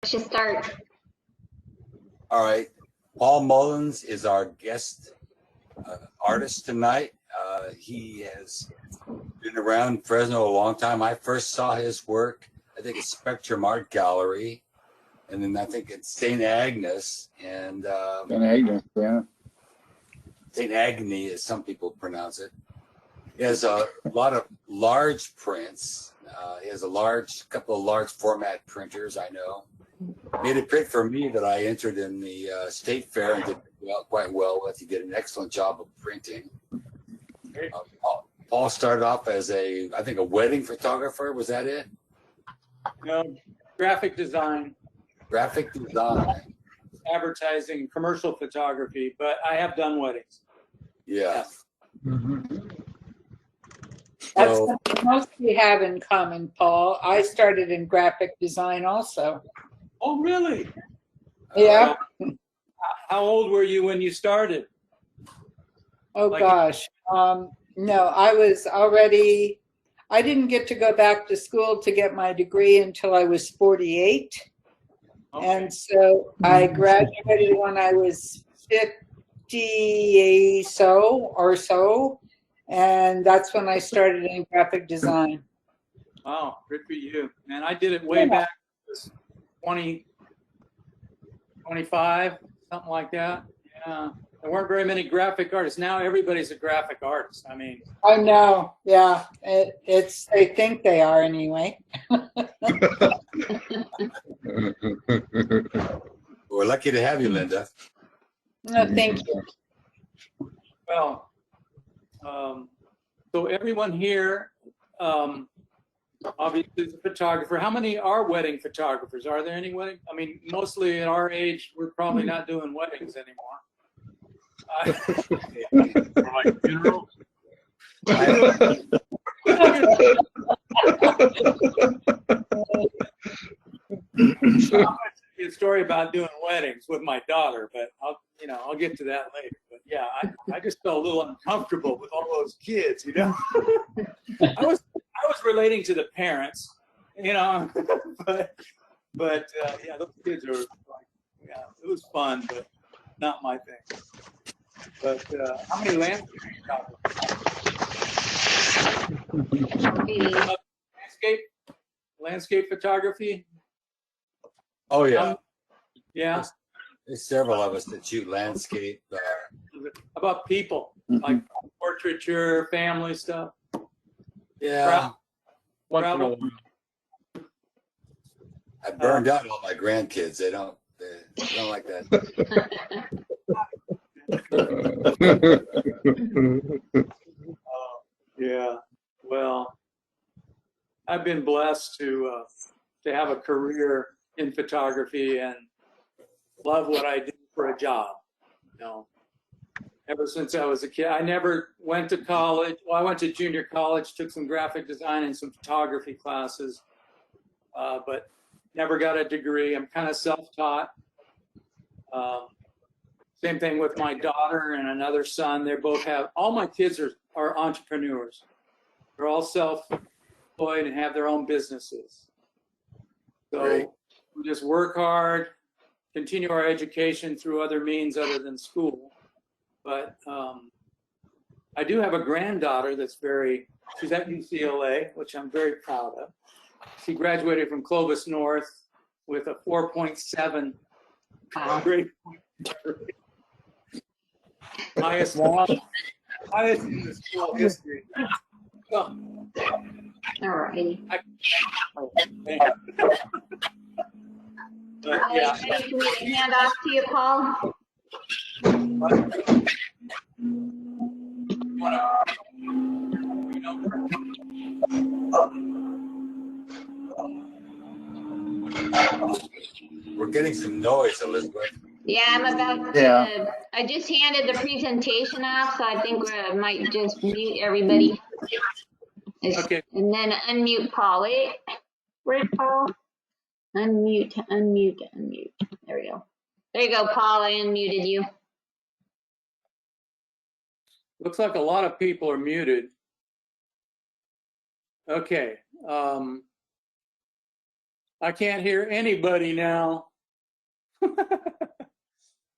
should start. All right. Paul Mullins is our guest artist tonight. He has been around Fresno a long time. I first saw his work, I think, at Spectrum Art Gallery, and then I think it's St. Agnes. And St. Agnes, yeah. St. Agnes, as some people pronounce it. He has a lot of large prints. He has a couple of large format printers, I know. Made a print for me that I entered in the state fair and did quite well with. He did an excellent job of printing. Paul started off as I think a wedding photographer. Was that it? No, graphic design. Graphic design. Advertising, commercial photography, but I have done weddings. Yeah. That's So, something most we have in common, Paul. I started in graphic design also. Oh, really? Yeah. How old were you when you started? Oh, Like- gosh. No, I didn't get to go back to school to get my degree until I was 48. Okay. And so I graduated when I was 50 or so. And that's when I started in graphic design. Oh, good for you. Man, I did it way back. It was 20, 25, something like that. Yeah. There weren't very many graphic artists. Now everybody's a graphic artist. I mean, I know. Yeah. They think they are anyway. we're lucky to have you, Linda. No, thank you. well, so everyone here, obviously is a photographer. How many are wedding photographers? Are there any wedding? I mean, mostly at our age, we're probably not doing weddings anymore. Like funerals? A story about doing weddings with my daughter, but I'll get to that later. But yeah, I just felt a little uncomfortable with all those kids, I was relating to the parents, but yeah, those kids are like, yeah, it was fun, but not my thing. But how many landscape photography? Oh, yeah. Yeah. There's several of us that shoot landscape. About people, like portraiture, family stuff. Yeah. Once in a Travel. while. I burned out all my grandkids. They don't like that. Yeah. Well, I've been blessed to have a career in photography and love what I do for a job. Ever since I was a kid, I never went to college. Well, I went to junior college, took some graphic design and some photography classes, but never got a degree. I'm kind of self-taught. Same thing with my daughter and another son. All my kids are entrepreneurs. They're all self-employed and have their own businesses. So Great. we just work hard, continue our education through other means other than school. But I do have a granddaughter she's at UCLA, which I'm very proud of. She graduated from Clovis North with a 4.7 grade point. Highest in the school history. So, All righty. but Are you yeah, ready for me to hand off to you, Paul? We're getting some noise, Elizabeth. Yeah, I'm about to. Yeah. I just handed the presentation off, so I think we might just mute everybody. Okay. And then unmute Paul. Wait, where's Paul? Unmute. There we go. There you go, Paul. I unmuted you. Looks like a lot of people are muted. Okay. I can't hear anybody now.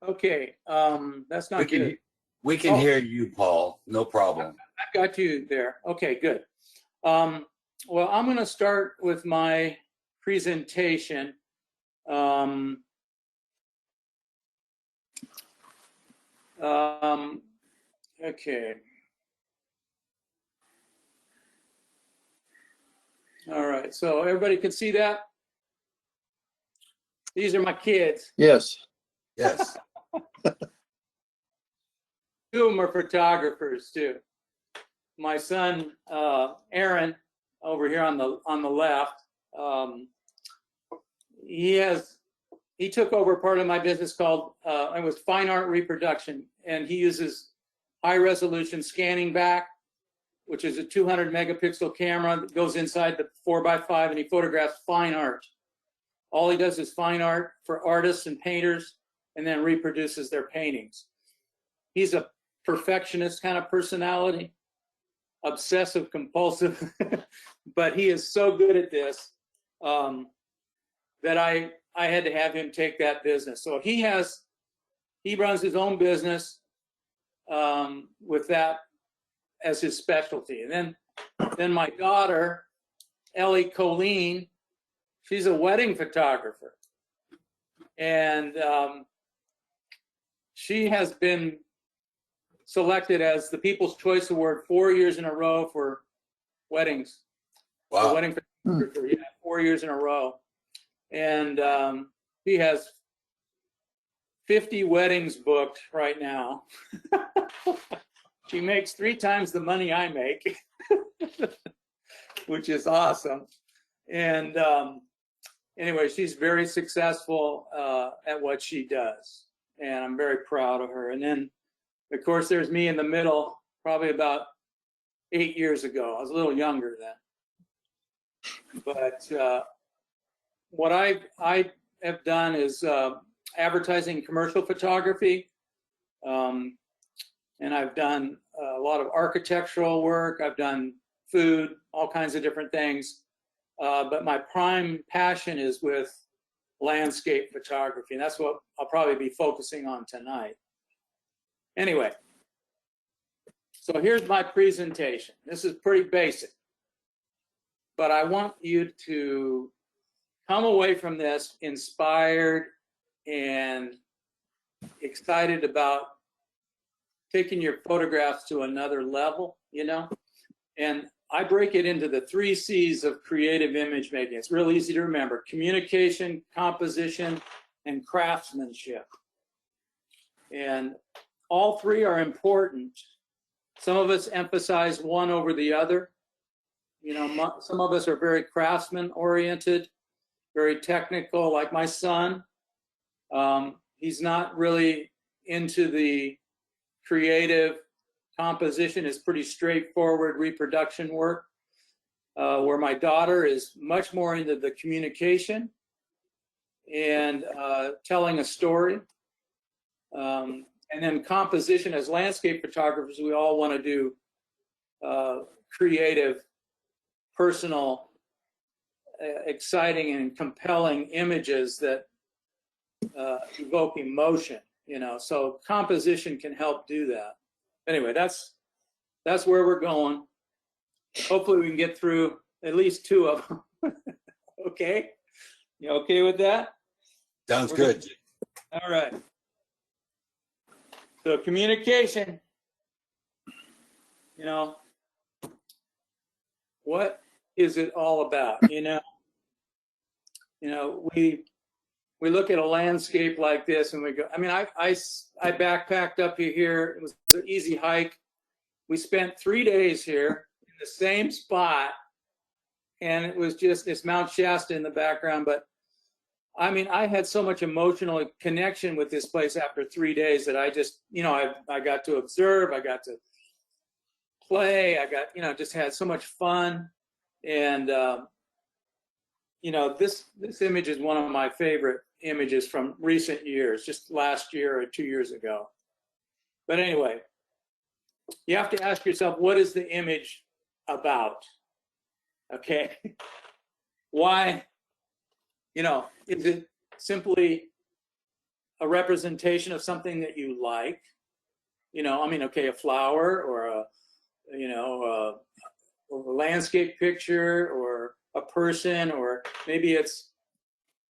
Okay, that's not good. We can Oh. hear you, Paul. No problem. I've got you there. Okay, good. Well, I'm going to start with my presentation. Okay. All right, so everybody can see that? These are my kids. Yes. Yes. Two of them are photographers too. My son, Aaron, over here on the left, he took over part of my business called it was Fine Art Reproduction, and he uses high resolution scanning back, which is a 200 megapixel camera that goes inside the 4x5, and he photographs fine art. All he does is fine art for artists and painters, and then reproduces their paintings. He's a perfectionist kind of personality, obsessive compulsive, but he is so good at this that I had to have him take that business. So he runs his own business with that as his specialty. And then my daughter, Ellie Colleen, she's a wedding photographer. And she has been selected as the People's Choice Award 4 years in a row for weddings. Wow. The wedding photographer, yeah, 4 years in a row. And he has 50 weddings booked right now. She makes 3 times the money I make, which is awesome. And anyway, she's very successful at what she does, and I'm very proud of her. And then, of course, there's me in the middle, probably about 8 years ago. I was a little younger then. But what I have done is advertising, commercial photography, and I've done a lot of architectural work. I've done food, all kinds of different things. But my prime passion is with landscape photography, and that's what I'll probably be focusing on tonight. Anyway, so here's my presentation. This is pretty basic, but I want you to come away from this inspired and excited about taking your photographs to another level, you know? And I break it into the 3 C's of creative image making. It's real easy to remember: communication, composition, and craftsmanship. And all 3 are important. Some of us emphasize one over the other. You know, some of us are very craftsman oriented, very technical, like my son. He's not really into the creative composition. Is pretty straightforward reproduction work, where my daughter is much more into the communication and telling a story. And then composition, as landscape photographers, we all want to do creative, personal, exciting and compelling images that evoke emotion, you know. So composition can help do that. Anyway, that's where we're going. Hopefully we can get through at least 2 of them. Okay? You okay with that? Sounds good. All right. So communication, you know, what is it all about? You know, we look at a landscape like this and we go, I mean, I backpacked up here. It was an easy hike. We spent 3 days here in the same spot, and it was just, it's Mount Shasta in the background. But I mean, I had so much emotional connection with this place after 3 days that I just, you know, I got to observe, I got to play, I got, you know, just had so much fun. And, you know, this image is one of my favorite images from recent years, just last year or 2 years ago. But anyway, you have to ask yourself, what is the image about? Okay. Why You know, is it simply a representation of something that you like? You know, I mean, okay, a flower or a, you know, a landscape picture or a person, or maybe it's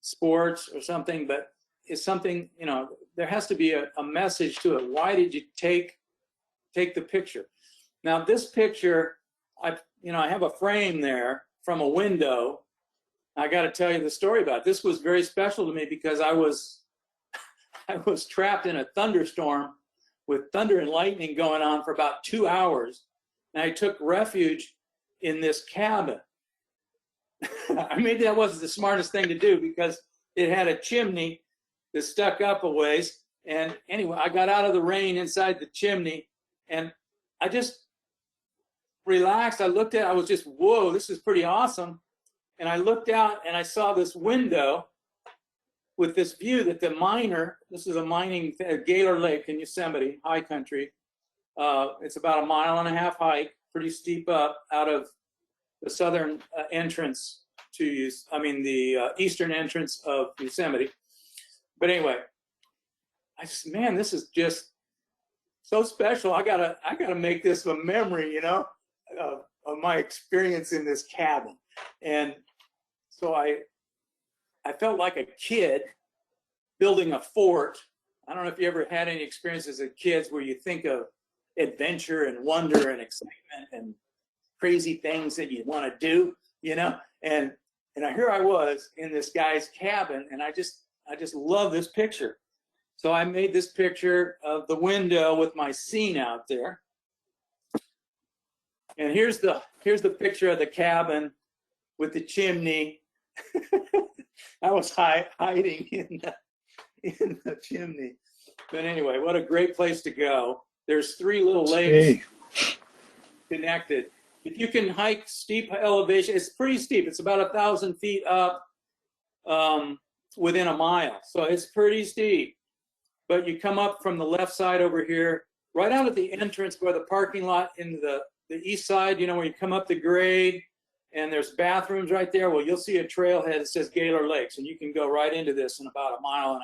sports or something, but it's something, you know, there has to be a message to it. Why did you take the picture? Now, this picture, I have a frame there from a window. I got to tell you the story about it. This was very special to me because I was trapped in a thunderstorm with thunder and lightning going on for about 2 hours. And I took refuge in this cabin. Maybe that wasn't the smartest thing to do because it had a chimney that stuck up a ways. And anyway, I got out of the rain inside the chimney and I just relaxed. I looked at it, I was just, whoa, this is pretty awesome. And I looked out and I saw this window with this view that the miner, this is a mining, Gaylor Lake in Yosemite, high country. It's about 1.5 mile hike, pretty steep up out of the southern entrance to, the eastern entrance of Yosemite. But anyway, I just, man, this is just so special. I gotta make this a memory, you know, of my experience in this cabin. And so I felt like a kid building a fort. I don't know if you ever had any experiences as kids where you think of adventure and wonder and excitement and crazy things that you want to do, you know. And here I was in this guy's cabin, and I just love this picture. So I made this picture of the window with my scene out there. And here's the picture of the cabin with the chimney. I was hiding in the chimney. But anyway, what a great place to go. There's 3 little lakes connected. If you can hike steep elevation, it's pretty steep. It's about 1,000 feet up within a mile. So it's pretty steep. But you come up from the left side over here, right out at the entrance where the parking lot in the east side, you know, where you come up the grade and there's bathrooms right there. Well, you'll see a trailhead that says Gaylor Lakes, and you can go right into this in about 1.5 miles.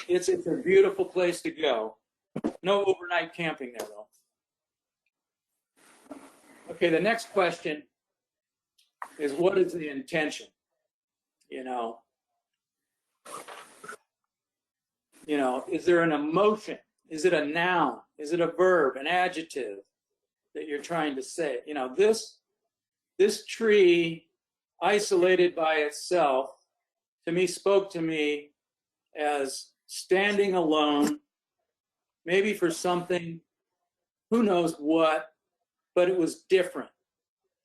It's a beautiful place to go. No overnight camping there, though. Okay, the next question is, what is the intention? You know, is there an emotion? Is it a noun? Is it a verb, an adjective that you're trying to say? You know, this tree, isolated by itself, to me, spoke to me as standing alone, maybe for something, who knows what, but it was different.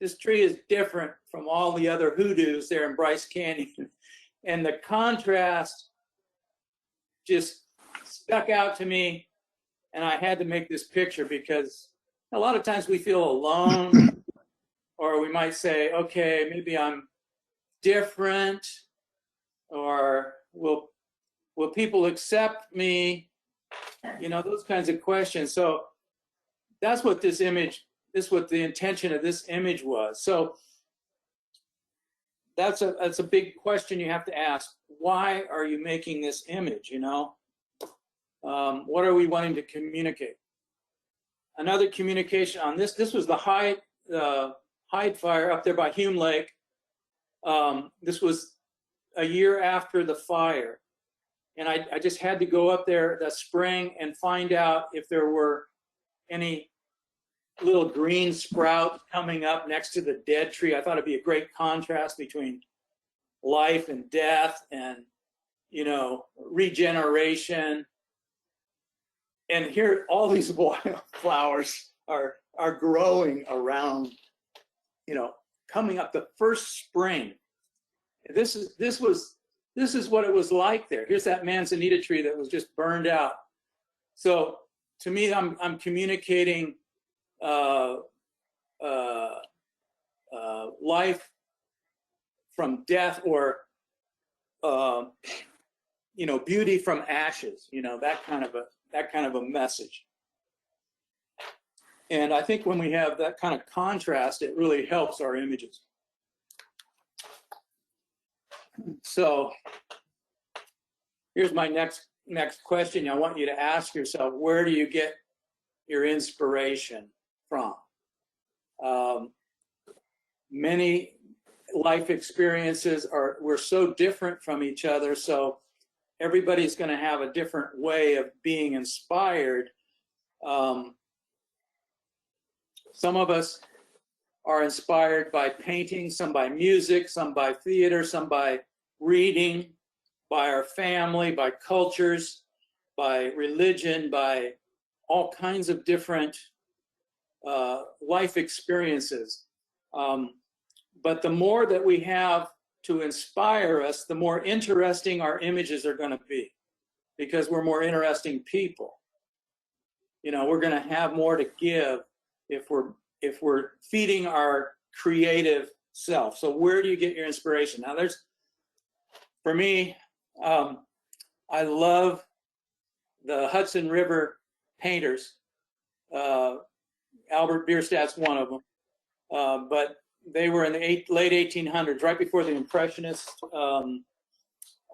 This tree is different from all the other hoodoos there in Bryce Canyon. And the contrast just stuck out to me, and I had to make this picture because a lot of times we feel alone, or we might say, okay, maybe I'm different, or will people accept me? You know, those kinds of questions. So that's what this image, what the intention of this image was. So that's a big question you have to ask. Why are you making this image, you know? What are we wanting to communicate? Another communication on this was the Hyde fire up there by Hume Lake. This was a year after the fire. And I just had to go up there that spring and find out if there were any little green sprouts coming up next to the dead tree. I thought it'd be a great contrast between life and death and, you know, regeneration. And here, all these wildflowers are growing around, you know, coming up the first spring. This is what it was like there. Here's that manzanita tree that was just burned out. So to me, I'm communicating life from death, or you know, beauty from ashes. You know, that kind of a message. And I think when we have that kind of contrast, it really helps our images. So here's my next question. I want you to ask yourself, where do you get your inspiration from? Many life experiences we're so different from each other, so everybody's going to have a different way of being inspired. Some of us are inspired by painting, some by music, some by theater, some by reading, by our family, by cultures, by religion, by all kinds of different life experiences. But the more that we have to inspire us, the more interesting our images are going to be, because we're more interesting people. You know, we're going to have more to give if we're feeding our creative self. So where do you get your inspiration? Now, for me, I love the Hudson River painters. Albert Bierstadt's one of them, but they were in the late 1800s, right before the Impressionist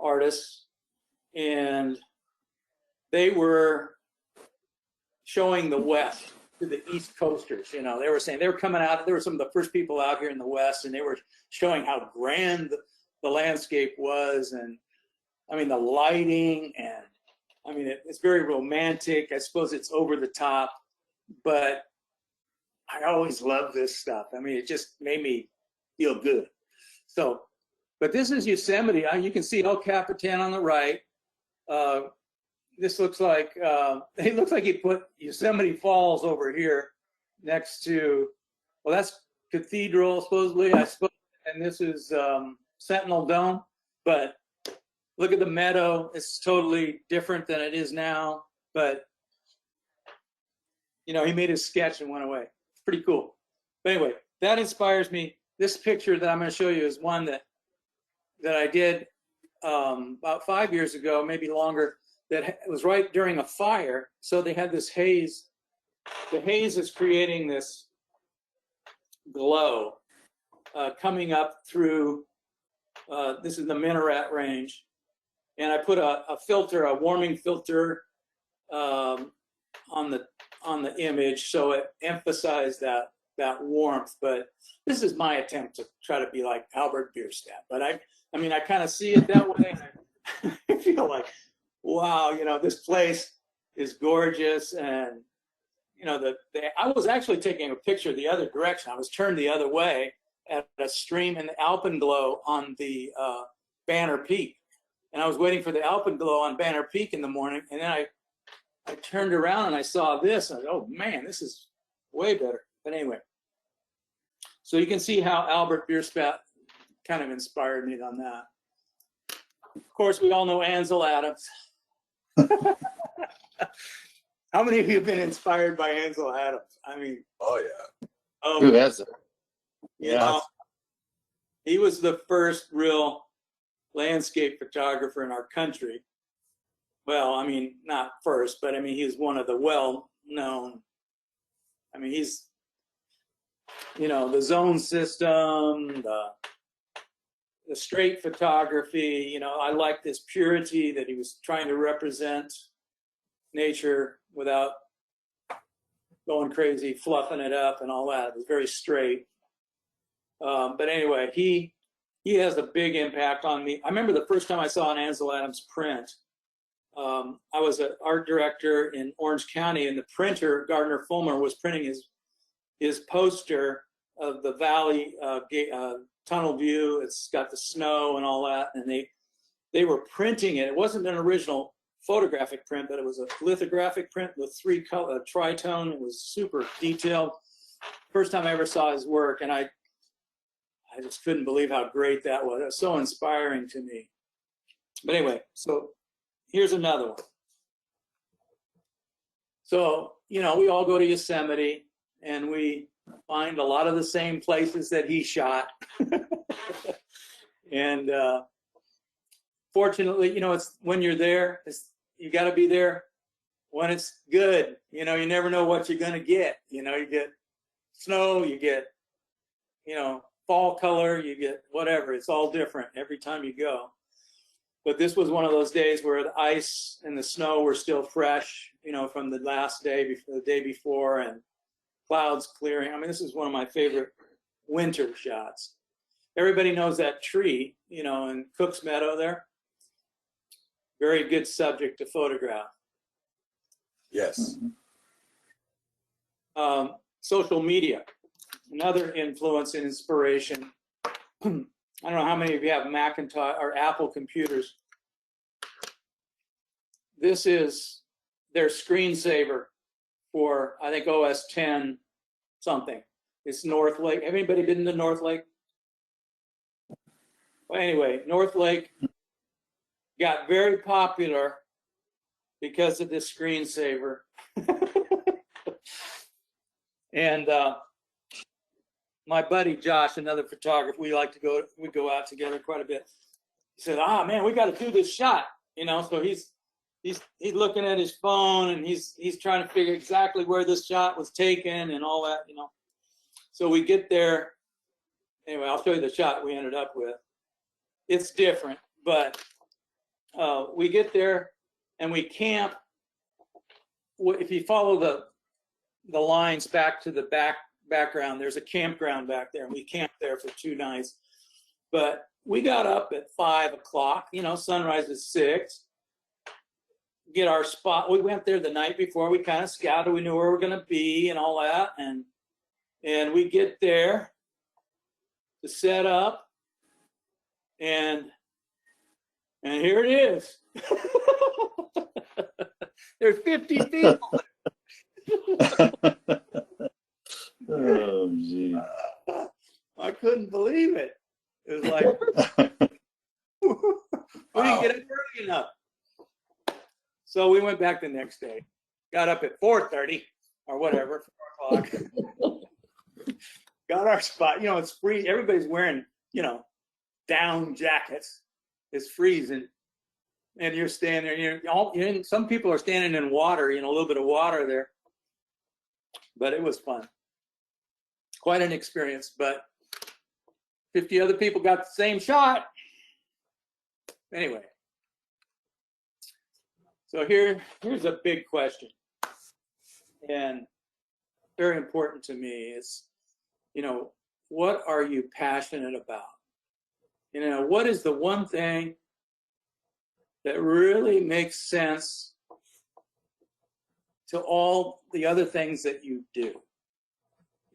artists, and they were showing the West to the East Coasters. You know, they were saying they were coming out. They were some of the first people out here in the West, and they were showing how grand the landscape was, and I mean the lighting, and I mean it's very romantic. I suppose it's over the top, but I always loved this stuff. I mean, it just made me feel good. So, but this is Yosemite. You can see El Capitan on the right. This looks like it looks like he put Yosemite Falls over here next to, well, that's Cathedral supposedly, I suppose, and this is Sentinel Dome. But look at the meadow; it's totally different than it is now. But you know, he made his sketch and went away. It's pretty cool. But anyway, that inspires me. This picture that I'm going to show you is one that I did about 5 years ago, maybe longer. That was right during a fire, so they had this haze. The haze is creating this glow coming up through. This is the Minaret Range, and I put a filter, a warming filter, on the image, so it emphasized that warmth. But this is my attempt to try to be like Albert Bierstadt. But I mean, I kind of see it that way. I feel like, wow, you know, this place is gorgeous. And, you know, I was actually taking a picture the other direction. I was turned the other way at a stream in the alpenglow on the Banner Peak. And I was waiting for the alpenglow on Banner Peak in the morning. And then I turned around and I saw this. And I said, oh, man, this is way better. But anyway, so you can see how Albert Bierstadt kind of inspired me on that. Of course, we all know Ansel Adams. How many of you have been inspired by Ansel Adams? I mean, Oh yeah. Who hasn't? You know, he was the first real landscape photographer in our country. Well, I mean, not first, but I mean, he's one of the well-known. I mean, he's, you know, the zone system, the straight photography. You know, I like this purity that he was trying to represent nature without going crazy, fluffing it up and all that. It was very straight. But anyway, he has a big impact on me. I remember the first time I saw an Ansel Adams print. I was an art director in Orange County, and the printer, Gardner Fulmer, was printing his poster of the valley tunnel view. It's got the snow and all that, and they were printing it. It wasn't an original photographic print, but it was a lithographic print with three-color tritone. It was super detailed. First time I ever saw his work, and I just couldn't believe how great that was. It was so inspiring to me. But anyway, so here's another one. So, you know, we all go to Yosemite, and we find a lot of the same places that he shot. And fortunately, you know, it's when you're there, you got to be there when it's good. You know, you never know what you're going to get. You know, you get snow, you get, you know, fall color, you get whatever. It's all different every time you go. But this was one of those days where the ice and the snow were still fresh, you know, from the last day before the day before, and clouds clearing. I mean, this is one of my favorite winter shots. Everybody knows that tree, you know, in Cook's Meadow there. Very good subject to photograph. Yes. Social media, another influence and inspiration. I don't know how many of you have Macintosh or Apple computers. This is their screensaver for, I think, OS 10 something. It's North Lake. Have anybody been to North Lake? Well, anyway, North Lake got very popular because of this screensaver. And my buddy Josh, another photographer, we go out together quite a bit. He said, man, we got to do this shot, you know. So he's looking at his phone, and he's trying to figure exactly where this shot was taken and all that, you know. So we get there. Anyway, I'll show you the shot we ended up with. It's different, but we get there and we camp. If you follow the lines back to the background, there's a campground back there, and we camped there for 2 nights. But we got up at 5 o'clock, you know, sunrise is 6. Get our spot. We went there the night before. We kind of scouted. We knew where we were going to be and all that. And we get there to set up, and here it is. There's 50 people. Oh, geez. I couldn't believe it. It was like, we didn't get up early enough. So we went back the next day. Got up at 4:30 or whatever, 4 o'clock. Got our spot. You know, it's free. Everybody's wearing, you know, down jackets. It's freezing. And you're standing there. Some people are standing in water, you know, a little bit of water there. But it was fun. Quite an experience. But 50 other people got the same shot. Anyway. So here's a big question. And very important to me is, you know, what are you passionate about? You know, what is the one thing that really makes sense to all the other things that you do?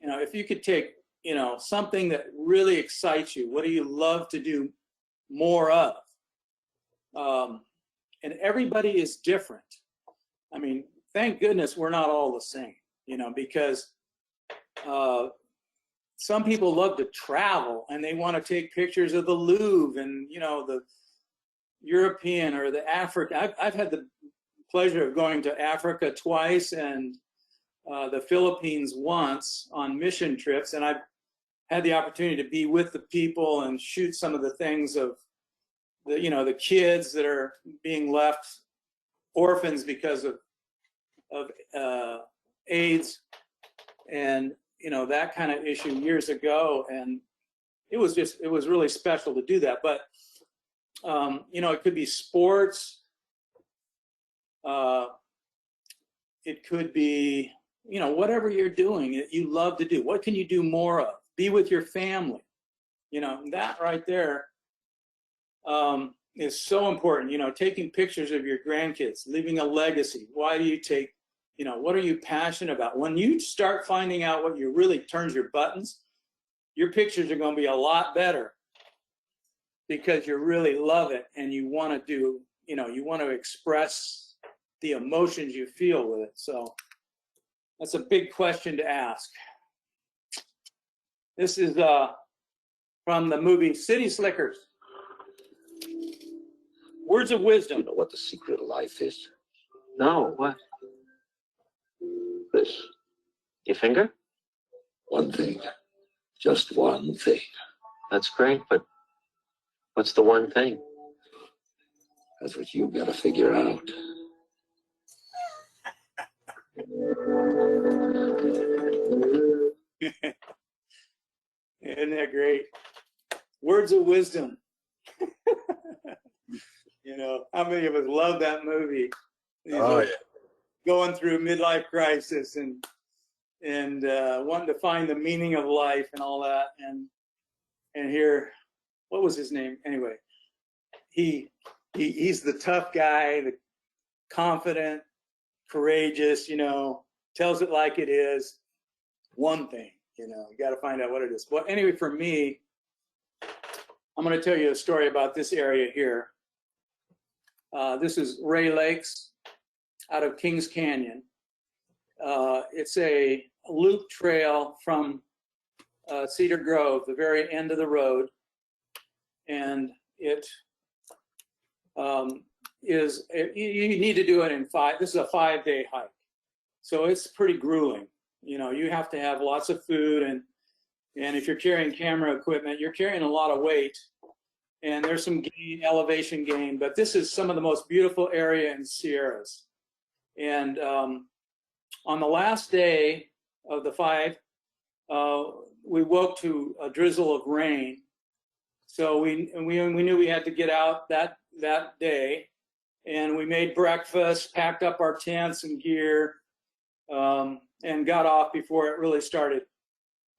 You know, if you could take, you know, something that really excites you, what do you love to do more of? And everybody is different. I mean, thank goodness we're not all the same, you know, because some people love to travel and they want to take pictures of the Louvre and, you know, the European or the African. I've had the pleasure of going to Africa twice and the Philippines once on mission trips, and I've had the opportunity to be with the people and shoot some of the things of the, you know, the kids that are being left orphans because of AIDS and, you know, that kind of issue years ago. And it was really special to do that. But, you know, it could be sports. It could be, you know, whatever you're doing that you love to do. What can you do more of? Be with your family. You know, that right there is so important. You know, taking pictures of your grandkids, leaving a legacy. Why do you take, you know, what are you passionate about? When you start finding out what you really turns your buttons, your pictures are going to be a lot better because you really love it and you want to do, you know, you want to express the emotions you feel with it. So that's a big question to ask. This is from the movie City Slickers. Words of wisdom. You know what the secret of life is? No, what? This. Your finger? One thing. Just one thing. That's great, but what's the one thing? That's what you've got to figure out. Isn't that great? Words of wisdom. You know, how many of us love that movie? Oh, yeah. Going through midlife crisis and wanting to find the meaning of life and all that. And here, what was his name? Anyway, he's the tough guy, the confident, courageous, you know, tells it like it is. One thing, you know, you got to find out what it is. Well, anyway, for me, I'm going to tell you a story about this area here. This is Ray Lakes out of Kings Canyon. It's a loop trail from Cedar Grove, the very end of the road. And it you need to do it in this is a 5-day hike. So it's pretty grueling. You know, you have to have lots of food, and if you're carrying camera equipment, you're carrying a lot of weight, and there's some elevation gain, but this is some of the most beautiful area in Sierras. And on the last day of the 5, we woke to a drizzle of rain. So we knew we had to get out that day, and we made breakfast, packed up our tents and gear, and got off before it really started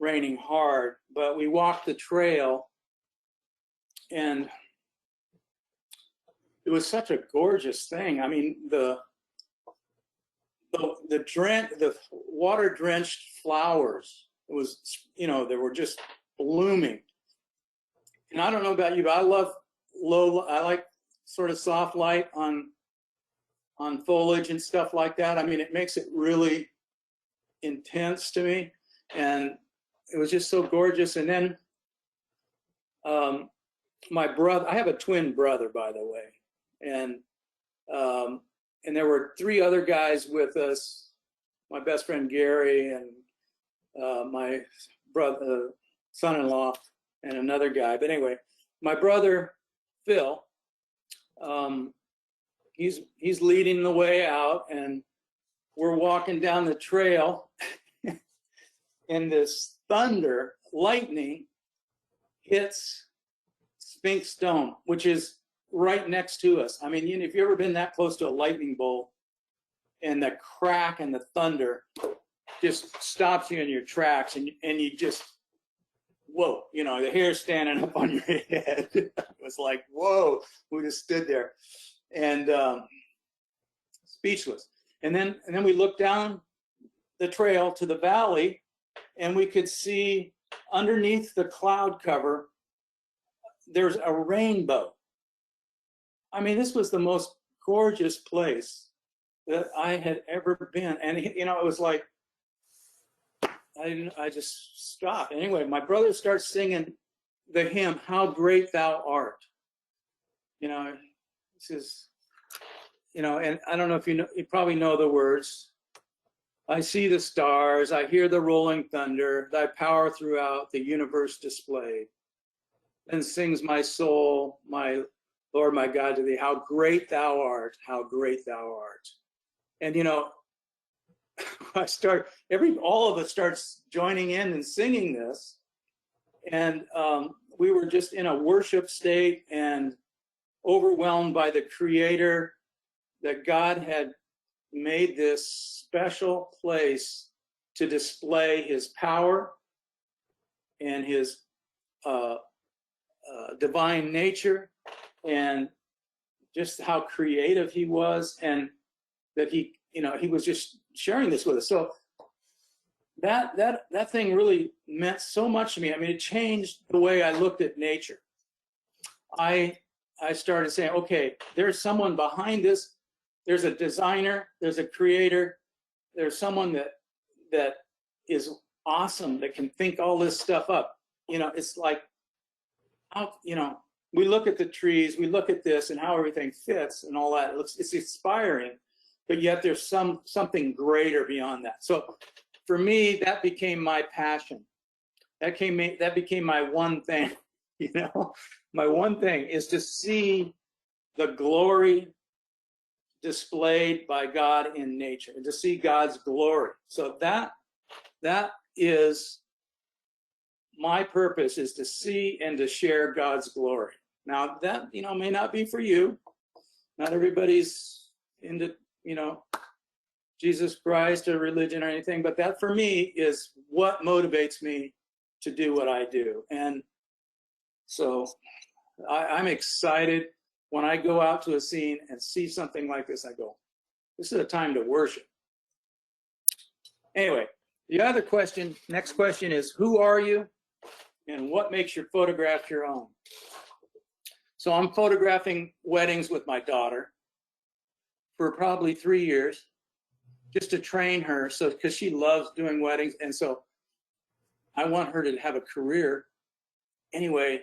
raining hard. But we walked the trail, and it was such a gorgeous thing. I mean, the water drenched flowers. It was, you know, they were just blooming. And I don't know about you, but I like sort of soft light on foliage and stuff like that. I mean, it makes it really intense to me, and it was just so gorgeous. And then my brother, I have a twin brother, by the way, and there were 3 other guys with us, my best friend Gary, and my brother, son-in-law, and another guy. But anyway, my brother Phil, he's leading the way out, and we're walking down the trail, and this thunder, lightning, hits Sphinx Dome, which is right next to us. I mean, you know, if you've ever been that close to a lightning bolt, and the crack and the thunder just stops you in your tracks, and you just, whoa, you know, the hair standing up on your head. It was like, whoa, we just stood there and speechless. And then we looked down the trail to the valley, and we could see underneath the cloud cover, there's a rainbow. I mean, this was the most gorgeous place that I had ever been. And, you know, it was like, I just stopped. Anyway, my brother starts singing the hymn, "How Great Thou Art." You know, this is, you know, and I don't know if you know, you probably know the words. I see the stars, I hear the rolling thunder, thy power throughout the universe displayed. Then sings my soul, my Lord, my God, to thee, how great thou art, how great thou art. And, you know, all of us starts joining in and singing this. And we were just in a worship state and overwhelmed by the Creator, that God had made this special place to display his power and his divine nature, and just how creative he was, and that he, you know, he was just sharing this with us. So that thing really meant so much to me. I mean, it changed the way I looked at nature. I started saying, okay, there's someone behind this. There's a designer, there's a creator, there's someone that is awesome, that can think all this stuff up. You know, it's like, how, you know, we look at the trees, we look at this and how everything fits and all that. It's inspiring, but yet there's something greater beyond that. So for me, that became my passion. That became my one thing, you know. My one thing is to see the glory displayed by God in nature, and to see God's glory. So that is my purpose is to see and to share God's glory. Now that, may not be for you. Not everybody's into, Jesus Christ or religion or anything, but that for me is what motivates me to do what I do. And so I'm excited when I go out to a scene and see something like this. I go, this is a time to worship. Anyway, the other question, next question is, who are you and what makes your photograph your own? So I'm photographing weddings with my daughter for probably 3 years, just to train her, so because she loves doing weddings, and so I want her to have a career. Anyway,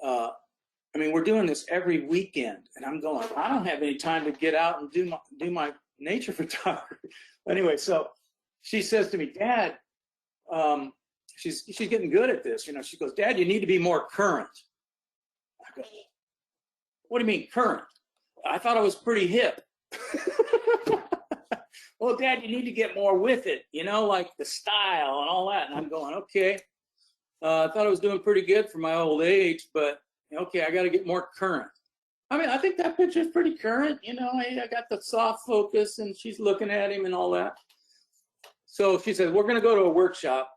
we're doing this every weekend, and I'm going, I don't have any time to get out and do my nature photography. Anyway, so she says to me, Dad, she's getting good at this. She goes, Dad, you need to be more current. I go, what do you mean current? I thought I was pretty hip. Well, Dad, you need to get more with it, like the style and all that. And I'm going, okay. I thought I was doing pretty good for my old age, but okay, I got to get more current. I think that picture is pretty current. I got the soft focus and she's looking at him and all that. So she said, we're going to go to a workshop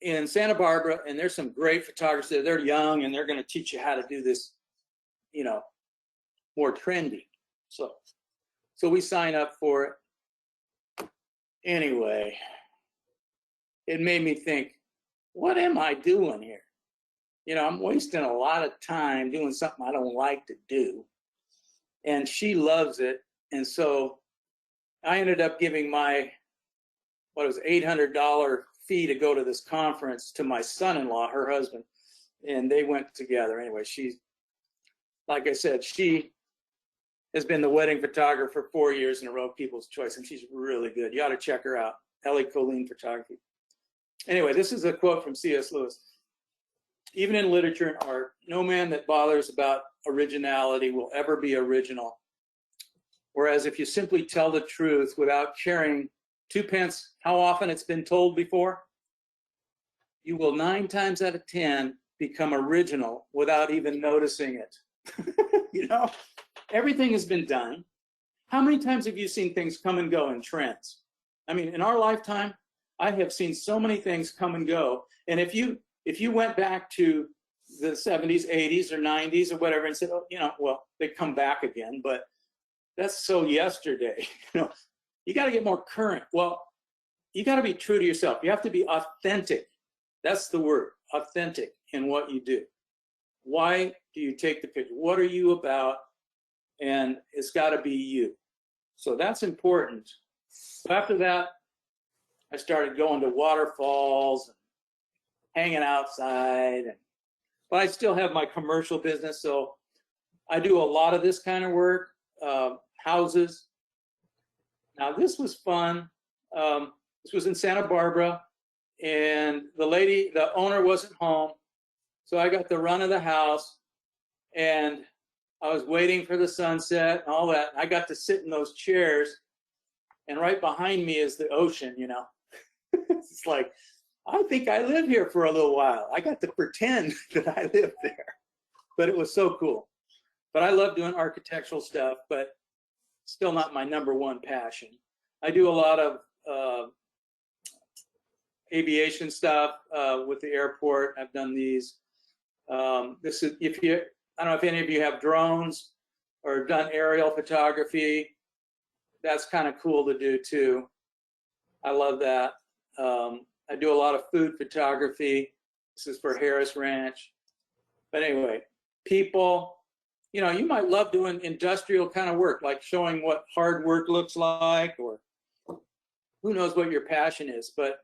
in Santa Barbara, and there's some great photographers there. They're young, and they're going to teach you how to do this, more trendy. So we sign up for it. Anyway, it made me think, what am I doing here? I'm wasting a lot of time doing something I don't like to do. And she loves it. And so I ended up giving my, $800 fee to go to this conference to my son-in-law, her husband. And they went together. Anyway, like I said, she has been the wedding photographer for 4 years in a row, People's Choice, and she's really good. You ought to check her out, Ellie Colleen Photography. Anyway, this is a quote from C.S. Lewis. Even in literature and art, no man that bothers about originality will ever be original. Whereas if you simply tell the truth without caring 2p how often it's been told before, you will 9 times out of 10 become original without even noticing it. Everything has been done. How many times have you seen things come and go in trends? In our lifetime, I have seen so many things come and go. And if you went back to the 70s, 80s, or 90s, or whatever, and said, they come back again, but that's so yesterday. You got to get more current. Well, you got to be true to yourself. You have to be authentic. That's the word, authentic in what you do. Why do you take the picture? What are you about? And it's got to be you. So that's important. So after that, I started going to waterfalls, and hanging outside. But I still have my commercial business, so I do a lot of this kind of work, houses. Now, this was fun. This was in Santa Barbara, and the owner wasn't home, so I got the run of the house, and I was waiting for the sunset and all that. I got to sit in those chairs, and right behind me is the ocean, It's like, I think I live here for a little while. I got to pretend that I live there, but it was so cool. But I love doing architectural stuff, but still not my #1 passion. I do a lot of aviation stuff with the airport. I've done these. This is I don't know if any of you have drones or done aerial photography. That's kind of cool to do too. I love that. I do a lot of food photography. This is for Harris Ranch. But anyway, people, you might love doing industrial kind of work, like showing what hard work looks like, or who knows what your passion is. But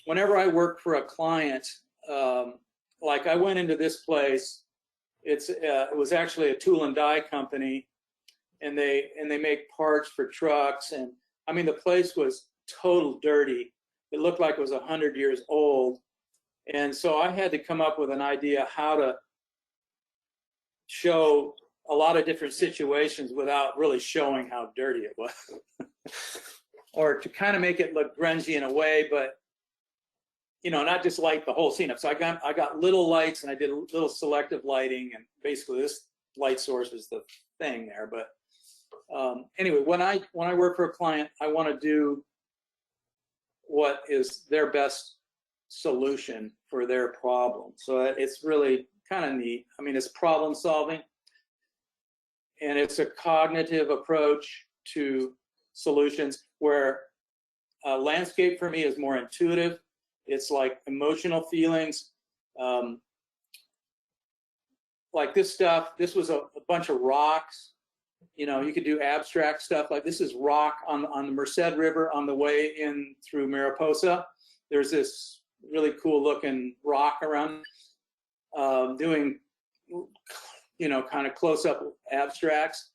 whenever I work for a client, like I went into this place, it was actually a tool and die company, and they make parts for trucks. And the place was total dirty. It looked like it was 100 years old. And so I had to come up with an idea how to show a lot of different situations without really showing how dirty it was. Or to kind of make it look grungy in a way, but you know, not just light the whole scene up. So I got little lights, and I did a little selective lighting, and basically this light source is the thing there. But anyway, when I work for a client, I want to do what is their best solution for their problem. So it's really kind of neat. I mean, it's problem solving, and it's a cognitive approach to solutions, where landscape for me is more intuitive. It's like emotional feelings. Like this stuff, this was a bunch of rocks. You know, you could do abstract stuff. Like this is rock on the Merced River on the way in through Mariposa. There's this really cool looking rock around, doing, you know, kind of close up abstracts.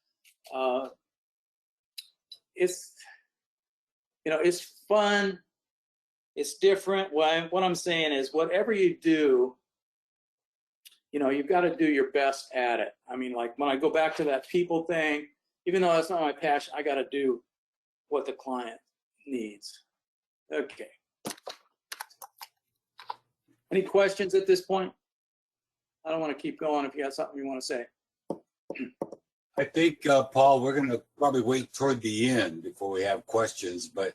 It's, you know, it's fun. It's different. What I'm saying is, whatever you do, you know, you've got to do your best at it. I mean, like when I go back to that people thing, even though that's not my passion, I got to do what the client needs. Okay. Any questions at this point? I don't want to keep going if you got something you want to say. I think, Paul, we're going to probably wait toward the end before we have questions, but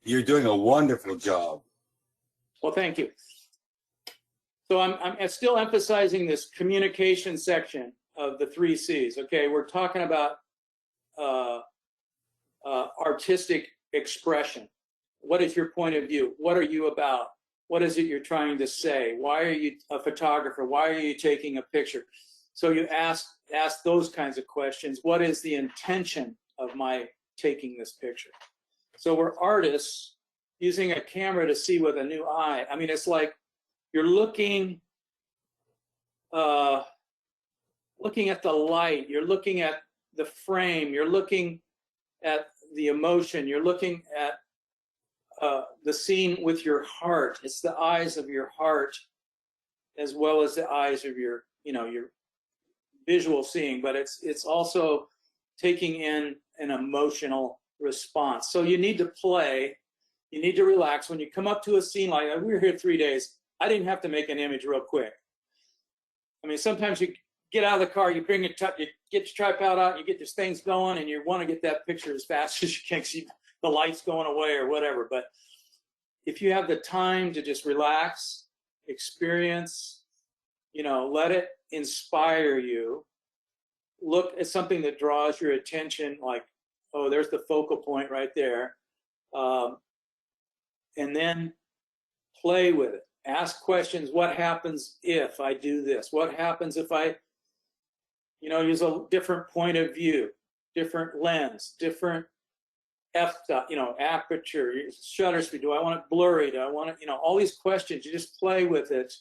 you're doing a wonderful job. Well, thank you. So I'm still emphasizing this communication section of the 3 C's. Okay, we're talking about artistic expression. What is your point of view? What are you about? What is it you're trying to say? Why are you a photographer? Why are you taking a picture? So you ask those kinds of questions. What is the intention of my taking this picture? So we're artists using a camera to see with a new eye. I mean, it's like you're looking at the light, you're looking at the frame, you're looking at the emotion, you're looking at the scene with your heart. It's the eyes of your heart as well as the eyes of your, you know, your visual seeing, but it's also taking in an emotional response. So you need to play, you need to relax. When you come up to a scene, like we were here 3 days, I didn't have to make an image real quick. I mean, sometimes you get out of the car, you bring you get your tripod out, you get your things going, and you want to get that picture as fast as you can see the lights going away or whatever. But if you have the time to just relax, experience, you know, let it inspire you, look at something that draws your attention, like, oh, there's the focal point right there, and then play with it. Ask questions. What happens if I do this? What happens if I, you know, use a different point of view, different lens, different f-stop, you know, aperture, shutter speed. Do I want it blurry? Do I want it, you know, all these questions. You just play with it.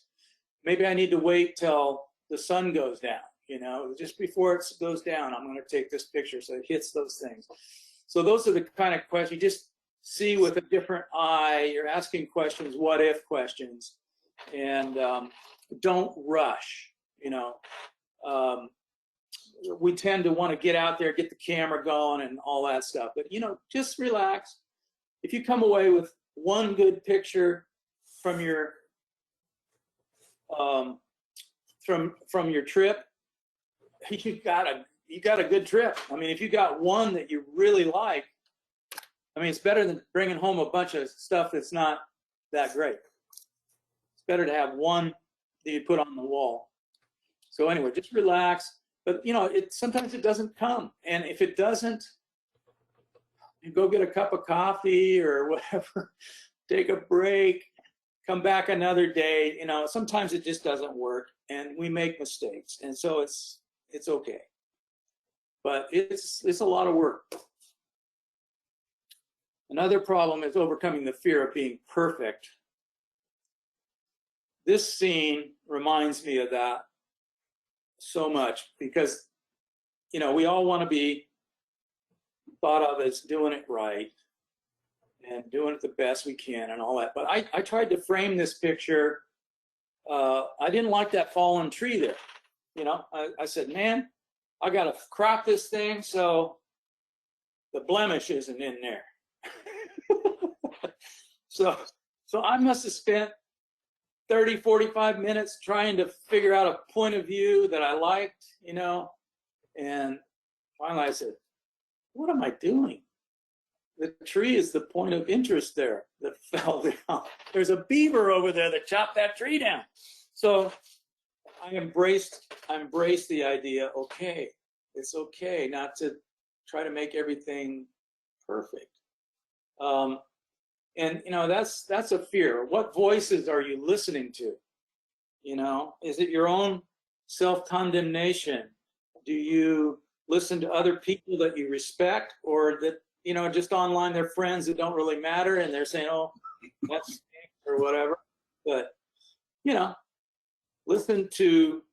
Maybe I need to wait till the sun goes down, you know, just before it goes down, I'm going to take this picture so it hits those things. So those are the kind of questions. You just see with a different eye. You're asking questions, what if questions, and don't rush. You know, we tend to want to get out there, get the camera going, and all that stuff. But you know, just relax. If you come away with one good picture from your from your trip, you got a good trip. I mean, if you got one that you really like, I mean, it's better than bringing home a bunch of stuff that's not that great. It's better to have one that you put on the wall. So anyway, just relax. But you know, sometimes it doesn't come, and if it doesn't, you go get a cup of coffee or whatever, take a break, come back another day. You know, sometimes it just doesn't work, and we make mistakes, and so it's okay. But it's a lot of work. Another problem is overcoming the fear of being perfect. This scene reminds me of that so much because, you know, we all want to be thought of as doing it right and doing it the best we can and all that. But I tried to frame this picture. I didn't like that fallen tree there. You know, I said, man, I got to crop this thing so the blemish isn't in there. So I must have spent 30, 45 minutes trying to figure out a point of view that I liked, you know, and finally I said, what am I doing? The tree is the point of interest there that fell down. There's a beaver over there that chopped that tree down. So I embraced the idea, okay, it's okay not to try to make everything perfect. And you know, that's a fear. What voices are you listening to? You know, is it your own self-condemnation? Do you listen to other people that you respect, or that, you know, just online they're friends that don't really matter and they're saying, oh, that's or whatever? But you know, listen to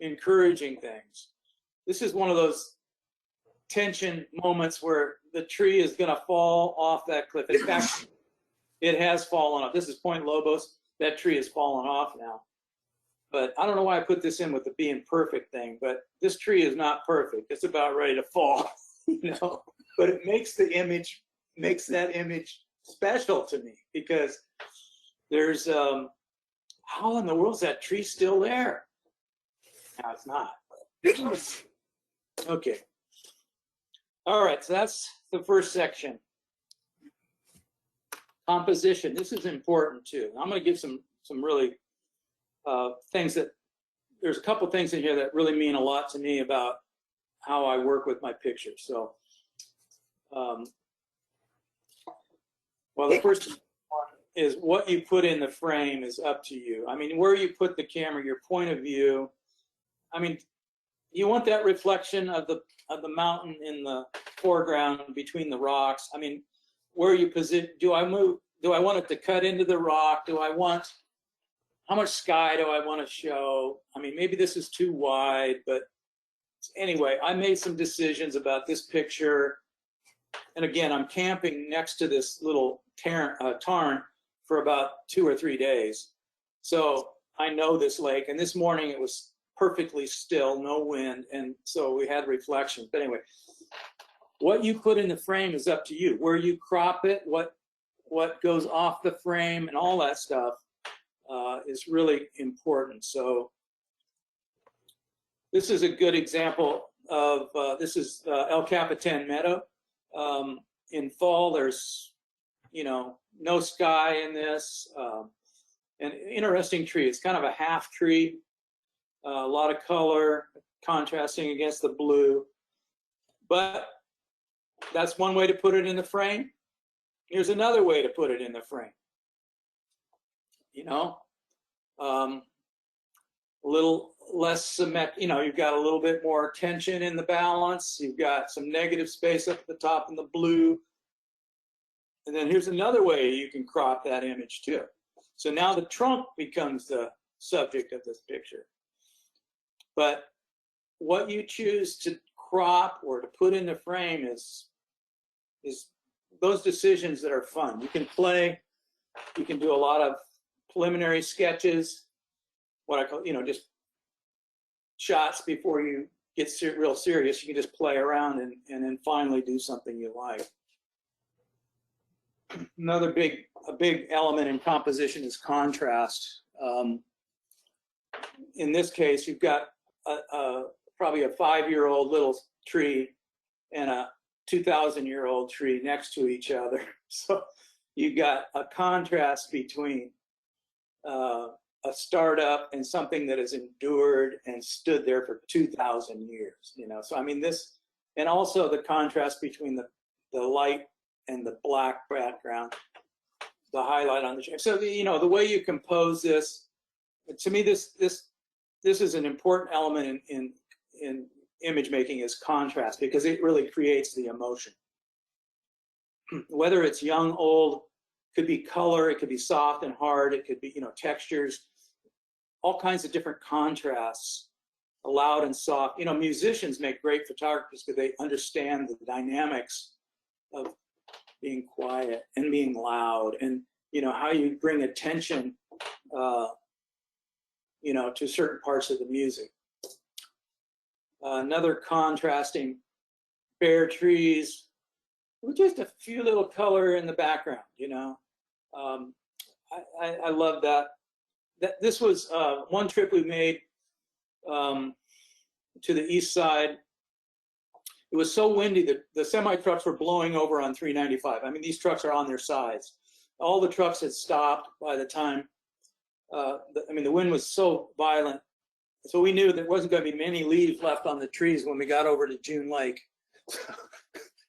encouraging things. This is one of those tension moments where the tree is going to fall off that cliff. In fact, it has fallen off. This is Point Lobos. That tree has fallen off now. But I don't know why I put this in with the being perfect thing, but this tree is not perfect. It's about ready to fall, you know, but it makes that image special to me, because there's, how in the world is that tree still there? No, it's not. Okay. All right, so that's the first section. Composition. This is important too. I'm going to give some really things that, there's a couple things in here that really mean a lot to me about how I work with my pictures. So, well, the first one is what you put in the frame is up to you. I mean, where you put the camera, your point of view. I mean, you want that reflection of the mountain in the foreground between the rocks. I mean, where you position, do I want it to cut into the rock? How much sky do I want to show? I mean, maybe this is too wide, but anyway, I made some decisions about this picture. And again, I'm camping next to this little tarn for about 2 or 3 days. So I know this lake, and this morning it was perfectly still, no wind, and so we had reflection. But anyway, what you put in the frame is up to you. Where you crop it, what goes off the frame, and all that stuff is really important. So this is a good example of, this is El Capitan Meadow. In fall, there's, you know, no sky in this. An interesting tree. It's kind of a half tree. A lot of color contrasting against the blue. But that's one way to put it in the frame. Here's another way to put it in the frame. You know, a little less symmetric, you know, you've got a little bit more tension in the balance. You've got some negative space up at the top in the blue. And then here's another way you can crop that image too. So now the trunk becomes the subject of this picture. But what you choose to crop or to put in the frame is those decisions that are fun. You can play, you can do a lot of preliminary sketches, what I call, you know, just shots before you get real serious. You can just play around and then finally do something you like. Another big element in composition is contrast. In this case, you've got probably a 5-year-old little tree and a 2,000-year-old tree next to each other. So you got a contrast between a startup and something that has endured and stood there for 2,000 years. You know, so I mean this, and also the contrast between the light and the black background, the highlight on the shape. So you know, the way you compose this, to me, this is an important element in image making, is contrast, because it really creates the emotion. Whether it's young, old, could be color, it could be soft and hard, it could be, you know, textures, all kinds of different contrasts, loud and soft. You know, musicians make great photographers because they understand the dynamics of being quiet and being loud, and you know, how you bring attention you know, to certain parts of the music. Another contrasting, bare trees with just a few little color in the background, you know. I love that this was one trip we made to the east side. It was so windy that the semi trucks were blowing over on 395. I mean, these trucks are on their sides. All the trucks had stopped by the time. I mean, the wind was so violent. So we knew there wasn't going to be many leaves left on the trees when we got over to June Lake.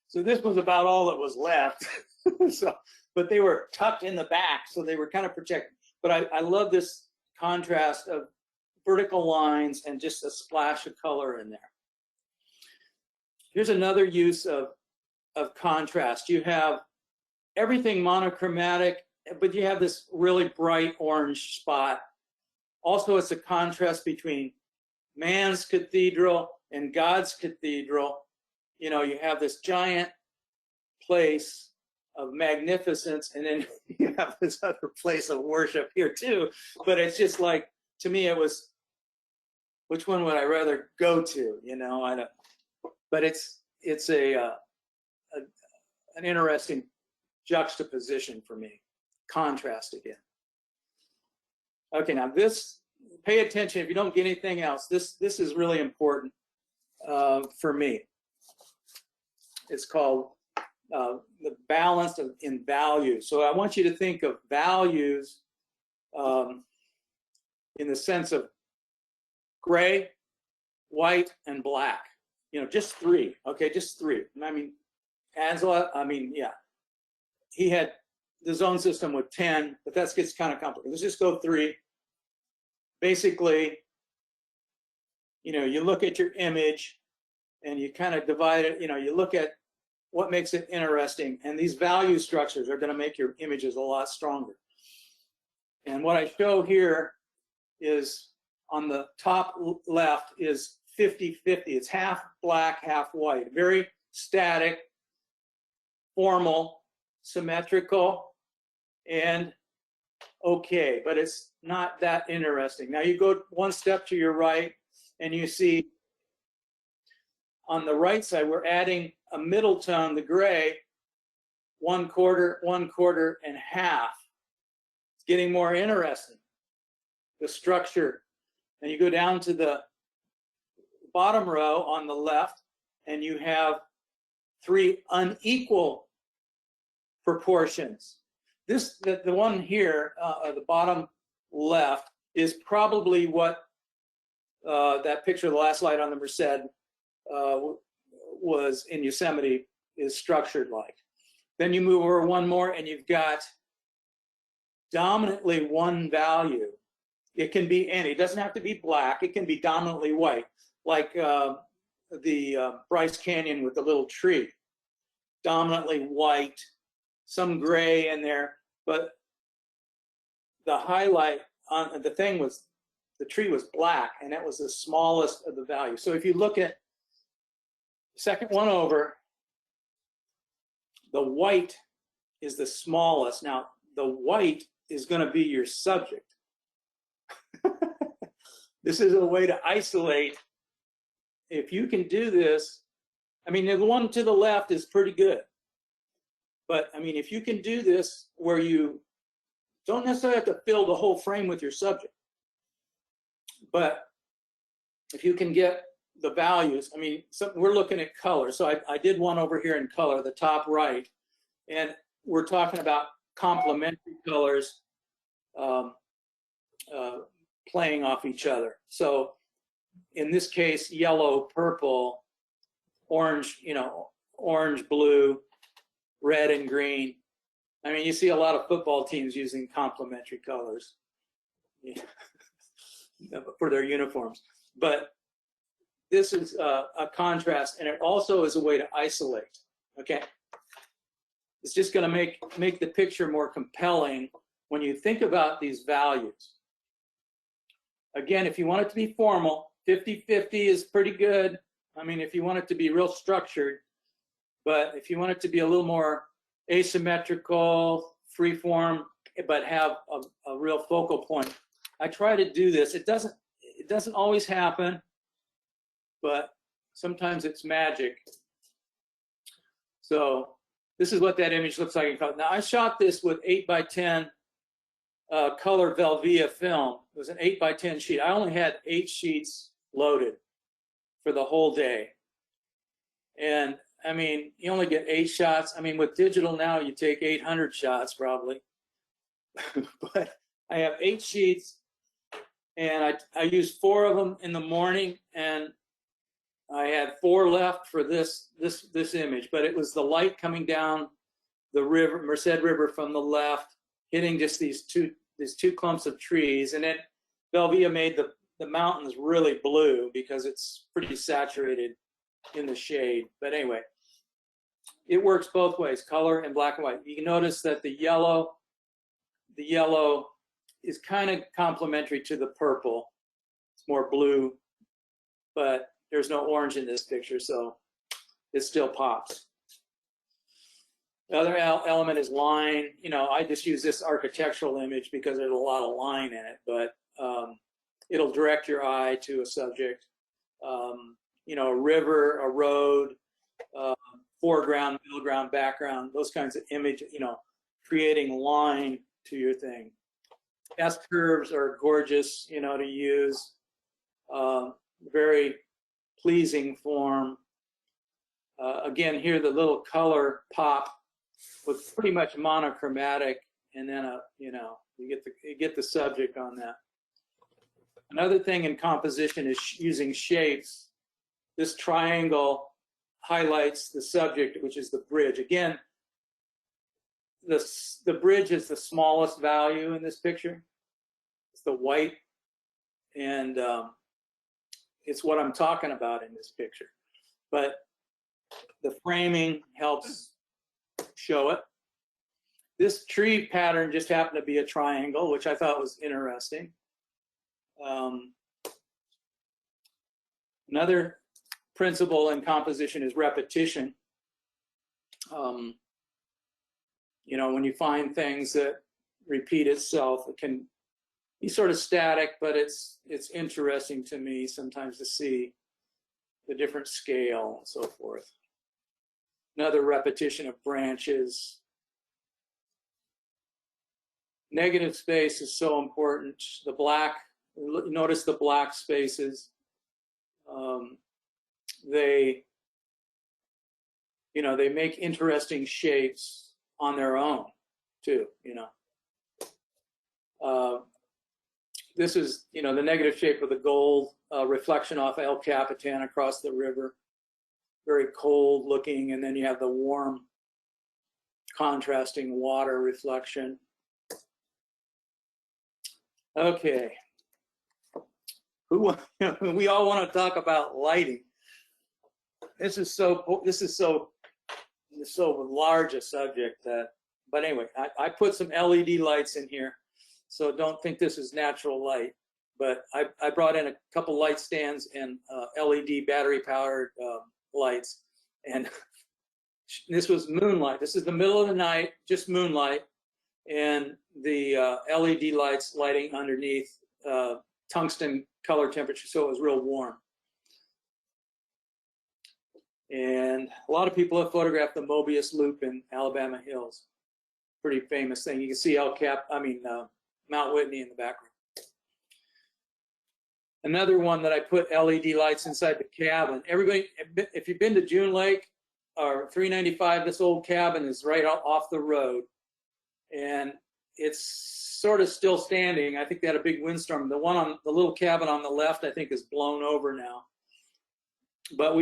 So this was about all that was left. So, but they were tucked in the back, so they were kind of protected. But I love this contrast of vertical lines and just a splash of color in there. Here's another use of contrast. You have everything monochromatic, but you have this really bright orange spot. Also, it's a contrast between man's cathedral and God's cathedral. You know, you have this giant place of magnificence, and then you have this other place of worship here too. But it's just like, to me, it was, which one would I rather go to? You know, I don't. But it's an interesting juxtaposition for me. Contrast again. Okay, now this, pay attention if you don't get anything else. This is really important for me. It's called the balance in values. So I want you to think of values in the sense of gray, white, and black. You know, just three. Okay, just three. I mean, Angela, yeah, he had the zone system with 10, but that gets kind of complicated. Let's just go three. Basically, you know, you look at your image and you kind of divide it, you know, you look at what makes it interesting, and these value structures are going to make your images a lot stronger. And what I show here is on the top left is 50-50. It's half black, half white. Very static, formal, symmetrical, and okay, but it's not that interesting. Now you go one step to your right and you see on the right side, we're adding a middle tone, the gray, 1/4, 1/4, and half. It's getting more interesting, the structure. And you go down to the bottom row on the left, and you have 3 unequal proportions. The one here, the bottom left, is probably what that picture, the last slide on the Merced, was in Yosemite, is structured like. Then you move over one more and you've got dominantly one value. It can be any, it doesn't have to be black, it can be dominantly white, like the Bryce Canyon with the little tree. Dominantly white, some gray in there, but the highlight on the thing was, the tree was black, and that was the smallest of the values. So if you look at the second one over, the white is the smallest. Now, the white is going to be your subject. This is a way to isolate. If you can do this, I mean, the one to the left is pretty good. But, I mean, if you can do this where you don't necessarily have to fill the whole frame with your subject, but if you can get the values, I mean, we're looking at color. So I did one over here in color, the top right, and we're talking about complementary colors playing off each other. So in this case, yellow, purple, orange, you know, orange, blue, red, and green. I mean, you see a lot of football teams using complementary colors for their uniforms. But this is a contrast, and it also is a way to isolate, okay? It's just gonna make the picture more compelling when you think about these values. Again, if you want it to be formal, 50-50 is pretty good. I mean, if you want it to be real structured, but if you want it to be a little more asymmetrical, freeform, but have a real focal point, I try to do this. It doesn't always happen, but sometimes it's magic. So this is what that image looks like in color. Now I shot this with 8x10 color Velvia film. It was an 8x10 sheet. I only had 8 sheets loaded for the whole day. And I mean, you only get 8 shots. I mean, with digital now, you take 800 shots probably. But I have 8 sheets, and I used 4 of them in the morning, and I had 4 left for this image. But it was the light coming down the river, Merced River from the left, hitting just these two clumps of trees, and then Velvia made the mountains really blue because it's pretty saturated in the shade. But anyway, it works both ways, color and black and white. You can notice that the yellow is kind of complementary to the purple. It's more blue, but there's no orange in this picture, so it still pops. The other element is line. You know, I just use this architectural image because there's a lot of line in it, but it'll direct your eye to a subject. You know, a river, a road, foreground, middle ground, background, those kinds of image, you know, creating line to your thing. S-curves are gorgeous, you know, to use. Very pleasing form. Again, here the little color pop was pretty much monochromatic, and then you know, you get the subject on that. Another thing in composition is using shapes. This triangle highlights the subject, which is the bridge. Again, the bridge is the smallest value in this picture. It's the white, and it's what I'm talking about in this picture. But the framing helps show it. This tree pattern just happened to be a triangle, which I thought was interesting. Another principle in composition is repetition. You know, when you find things that repeat itself, it can be sort of static, but it's interesting to me sometimes to see the different scale and so forth. Another repetition of branches. Negative space is so important. The black, notice the black spaces. They make interesting shapes on their own too, you know. This is, you know, the negative shape of the gold reflection off El Capitan across the river. Very cold looking, and then you have the warm contrasting water reflection. Okay. We all want to talk about lighting. This is so large a subject that, but anyway, I put some LED lights in here, so don't think this is natural light. But I brought in a couple light stands and LED battery powered lights, and this was moonlight. This is the middle of the night, just moonlight, and the LED lights lighting underneath tungsten color temperature, so it was real warm. And a lot of people have photographed the Mobius Loop in Alabama Hills. Pretty famous thing. You can see Mount Whitney in the background. Another one that I put LED lights inside the cabin. Everybody, if you've been to June Lake or 395, this old cabin is right off the road. And it's sort of still standing. I think they had a big windstorm. The one on the little cabin on the left, I think, is blown over now. But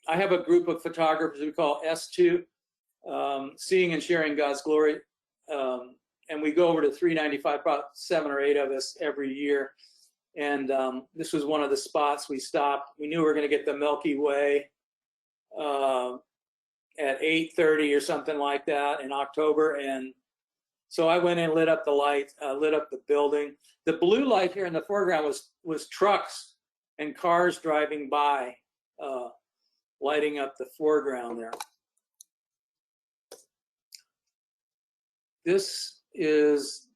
I have a group of photographers we call S2, Seeing and Sharing God's Glory. And we go over to 395, about 7 or 8 of us every year. And this was one of the spots we stopped. We knew we were going to get the Milky Way at 8:30 or something like that in October. And so I went and lit up the light, lit up the building. The blue light here in the foreground was trucks and cars driving by, lighting up the foreground there. This is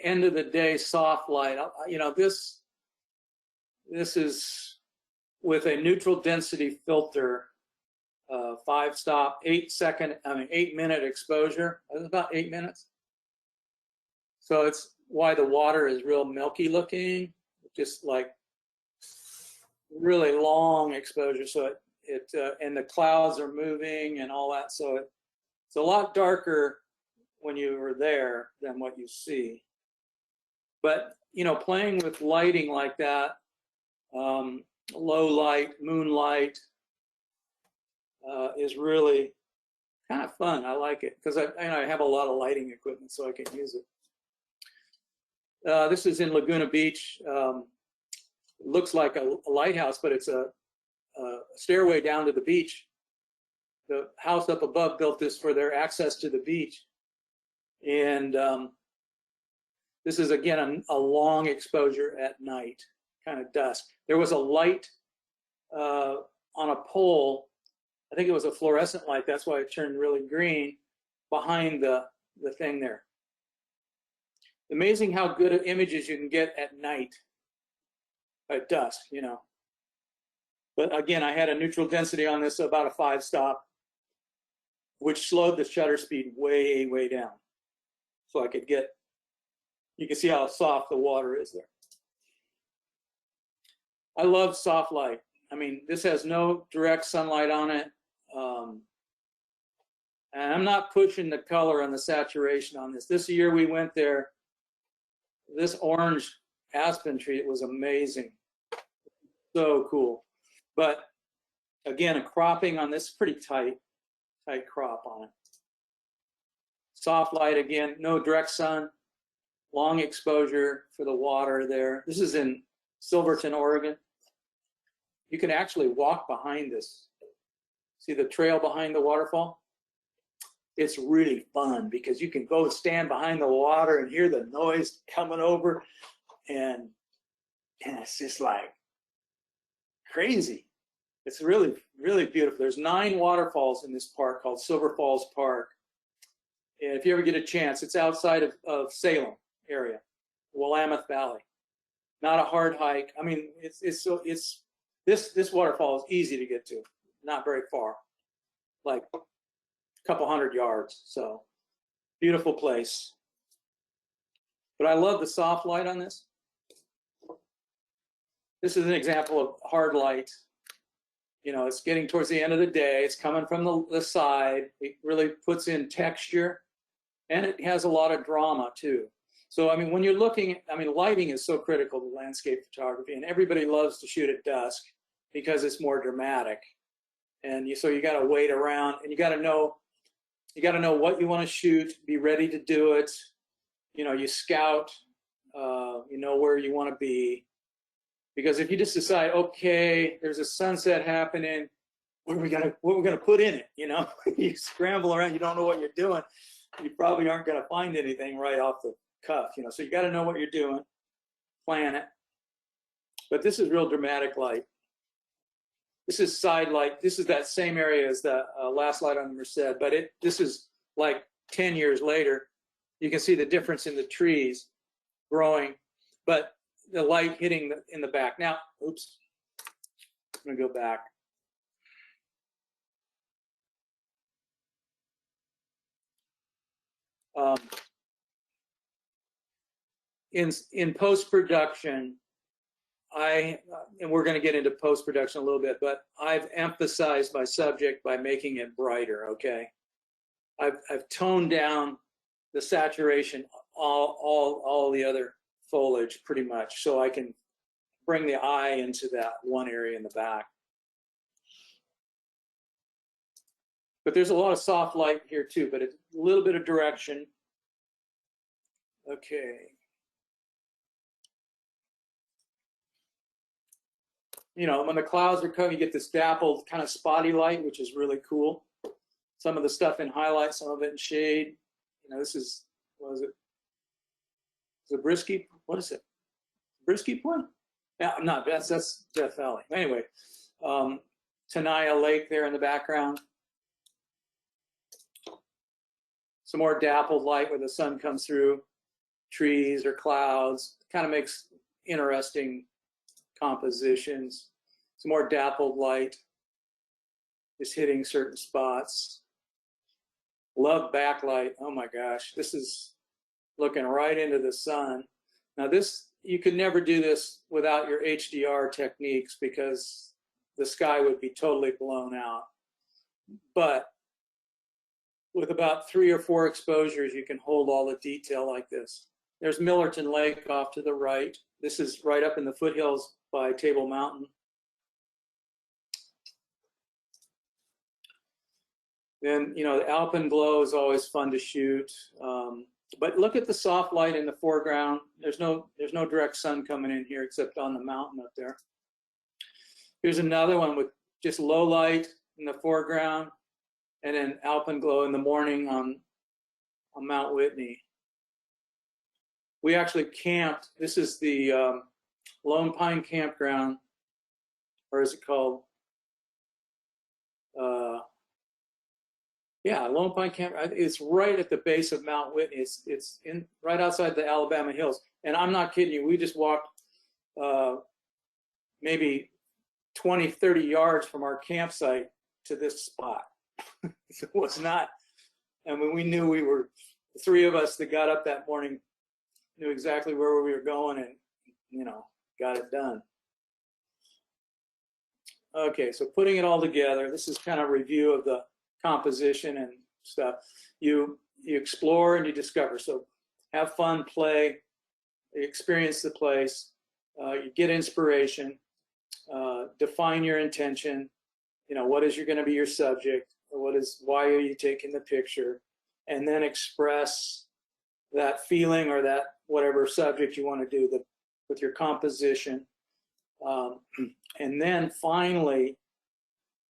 end of the day soft light. You know, this is with a neutral density filter, 5-stop, 8-minute exposure. It was about 8 minutes. So it's why the water is real milky looking, just like really long exposure. So and the clouds are moving and all that. So it's a lot darker when you were there than what you see. But, you know, playing with lighting like that, low light, moonlight, is really kind of fun. I like it because I have a lot of lighting equipment, so I can use it. This is in Laguna Beach. It looks like a lighthouse, but it's a stairway down to the beach. The house up above built this for their access to the beach. And this is, again, a long exposure at night, kind of dusk. There was a light on a pole. I think it was a fluorescent light. That's why it turned really green behind the thing there. Amazing how good images you can get at night, at dusk, you know. But again, I had a neutral density on this, about a 5-stop, which slowed the shutter speed way, way down. So I could get, you can see how soft the water is there. I love soft light. I mean, this has no direct sunlight on it. And I'm not pushing the color and the saturation on this. This year we went there, this orange aspen tree, it was amazing. So cool. But again, a cropping on this, pretty tight crop on it. Soft light again, no direct sun, long exposure for the water there. This is in Silverton, Oregon. You can actually walk behind this. See the trail behind the waterfall? It's really fun because you can go stand behind the water and hear the noise coming over, and it's just like crazy. It's really, really beautiful. There's 9 waterfalls in this park called Silver Falls Park. And if you ever get a chance, it's outside of Salem area, Willamette Valley. Not a hard hike. I mean, this waterfall is easy to get to, not very far, like a couple hundred yards. So beautiful place. But I love the soft light on this. This is an example of hard light. You know, it's getting towards the end of the day. It's coming from the side. It really puts in texture, and it has a lot of drama too. So, I mean, when you're looking, I mean, lighting is so critical to landscape photography, and everybody loves to shoot at dusk because it's more dramatic. And so you got to wait around, and you got to know what you want to shoot, be ready to do it. You know, you scout, you know where you want to be. Because if you just decide, okay, there's a sunset happening, what are we gonna put in it? You know, you scramble around, you don't know what you're doing. You probably aren't gonna find anything right off the cuff. You know, so you got to know what you're doing, plan it. But this is real dramatic light. This is side light. This is that same area as the last light on the Merced, but this is like 10 years later. You can see the difference in the trees growing, but the light hitting in the back. Now, oops, I'm gonna go back. In post-production, and we're going to get into post-production a little bit, but I've emphasized my subject by making it brighter. Okay, I've toned down the saturation, all the other foliage pretty much, so I can bring the eye into that one area in the back. But there's a lot of soft light here too, but it's a little bit of direction. Okay. You know, when the clouds are coming, you get this dappled kind of spotty light, which is really cool. Some of the stuff in highlight, some of it in shade. You know, this is, what is it? Is it Brisky? What is it? Brisky Point? Yeah, no, that's Death Valley. Anyway, Tenaya Lake there in the background. Some more dappled light where the sun comes through trees or clouds. Kind of makes interesting compositions. Some more dappled light is hitting certain spots. Love backlight. Oh my gosh, this is looking right into the sun. Now this, you could never do this without your HDR techniques because the sky would be totally blown out. But with about 3 or 4 exposures, you can hold all the detail like this. There's Millerton Lake off to the right. This is right up in the foothills by Table Mountain. Then, you know, the alpenglow is always fun to shoot. But look at the soft light in the foreground. There's no direct sun coming in here except on the mountain up there. Here's another one with just low light in the foreground and then alpenglow in the morning on Mount Whitney. We actually camped. This is the Lone Pine Campground, or is it called? Yeah, Lone Pine Camp. It's right at the base of Mount Whitney. It's in right outside the Alabama hills. And I'm not kidding you. We just walked maybe 20, 30 yards from our campsite to this spot. It was not. And when we knew we were, the 3 of us that got up that morning knew exactly where we were going and, you know, got it done. Okay, so putting it all together, this is kind of a review of the composition and stuff. You explore and you discover. So have fun, play, experience the place, you get inspiration, define your intention. You know, what is going to be your subject? Or why are you taking the picture? And then express that feeling or that whatever subject you want to do with your composition. And then finally,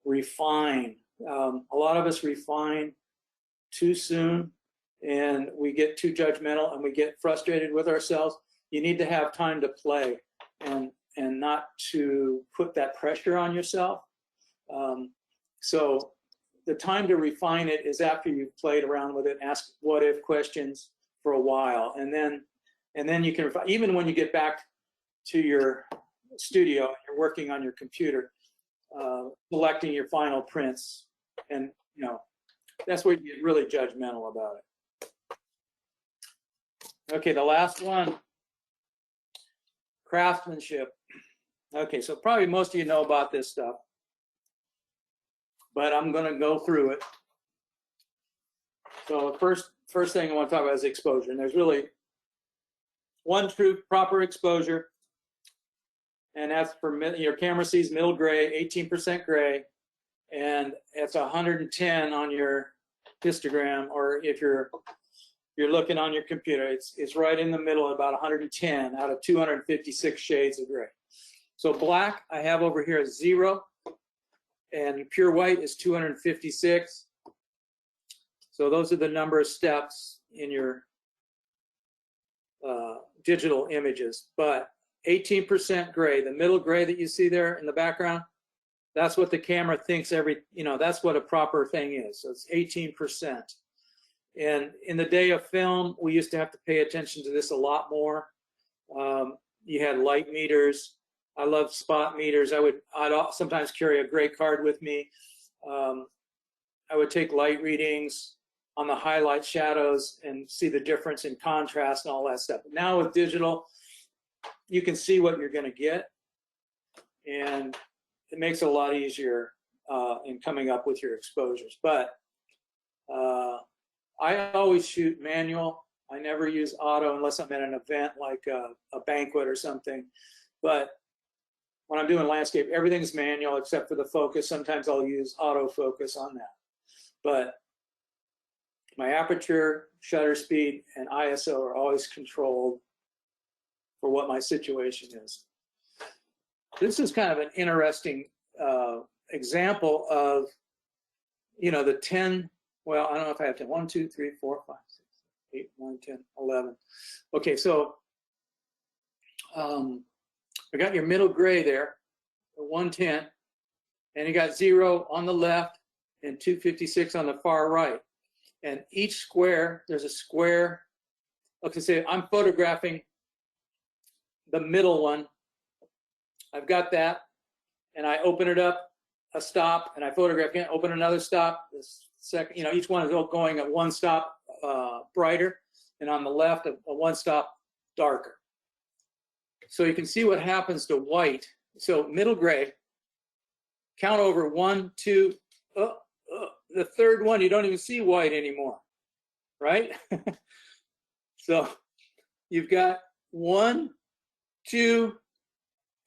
refine. A lot of us refine too soon and we get too judgmental and we get frustrated with ourselves. You need to have time to play and not to put that pressure on yourself. So the time to refine it is after you've played around with it, ask what if questions for a while. And then you can, even when you get back to your studio and you're working on your computer, selecting your final prints, and you know, that's where you get really judgmental about it. Okay, the last one, craftsmanship. Okay, so probably most of you know about this stuff, but I'm going to go through it. So the first thing I want to talk about is exposure, and there's really one true proper exposure, and that's for your camera sees middle gray, 18% gray, and it's 110 on your histogram, or if you're looking on your computer, it's right in the middle, about 110 out of 256 shades of gray. So black I have over here is 0, and pure white is 256. So those are the number of steps in your digital images. But 18% gray, the middle gray that you see there in the background, that's what the camera thinks that's what a proper thing is. So it's 18%. And in the day of film, we used to have to pay attention to this a lot more. You had light meters. I love spot meters. I'd sometimes carry a gray card with me. I would take light readings on the highlight shadows and see the difference in contrast and all that stuff. Now with digital, you can see what you're going to get, and it makes it a lot easier in coming up with your exposures. But I always shoot manual. I never use auto unless I'm at an event like a banquet or something. But when I'm doing landscape, everything's manual except for the focus. Sometimes I'll use autofocus on that. But my aperture, shutter speed, and ISO are always controlled for what my situation is. This is kind of an interesting example of, the 10, well, I don't know if I have 10. 1, 2, 3, 4, 5, 6, 8, 9, 10, 11. Okay, so we got your middle gray there, the 110, and you got 0 on the left and 256 on the far right. And each square, there's a square. Okay, so I'm photographing the middle one. I've got that, and I open it up, a stop, and I photograph again, open another stop. This second, each one is going at one stop brighter. and on the left, a one stop darker. So you can see what happens to white. So middle gray, count over 1, 2, the third one, you don't even see white anymore, right? So you've got 1, 2,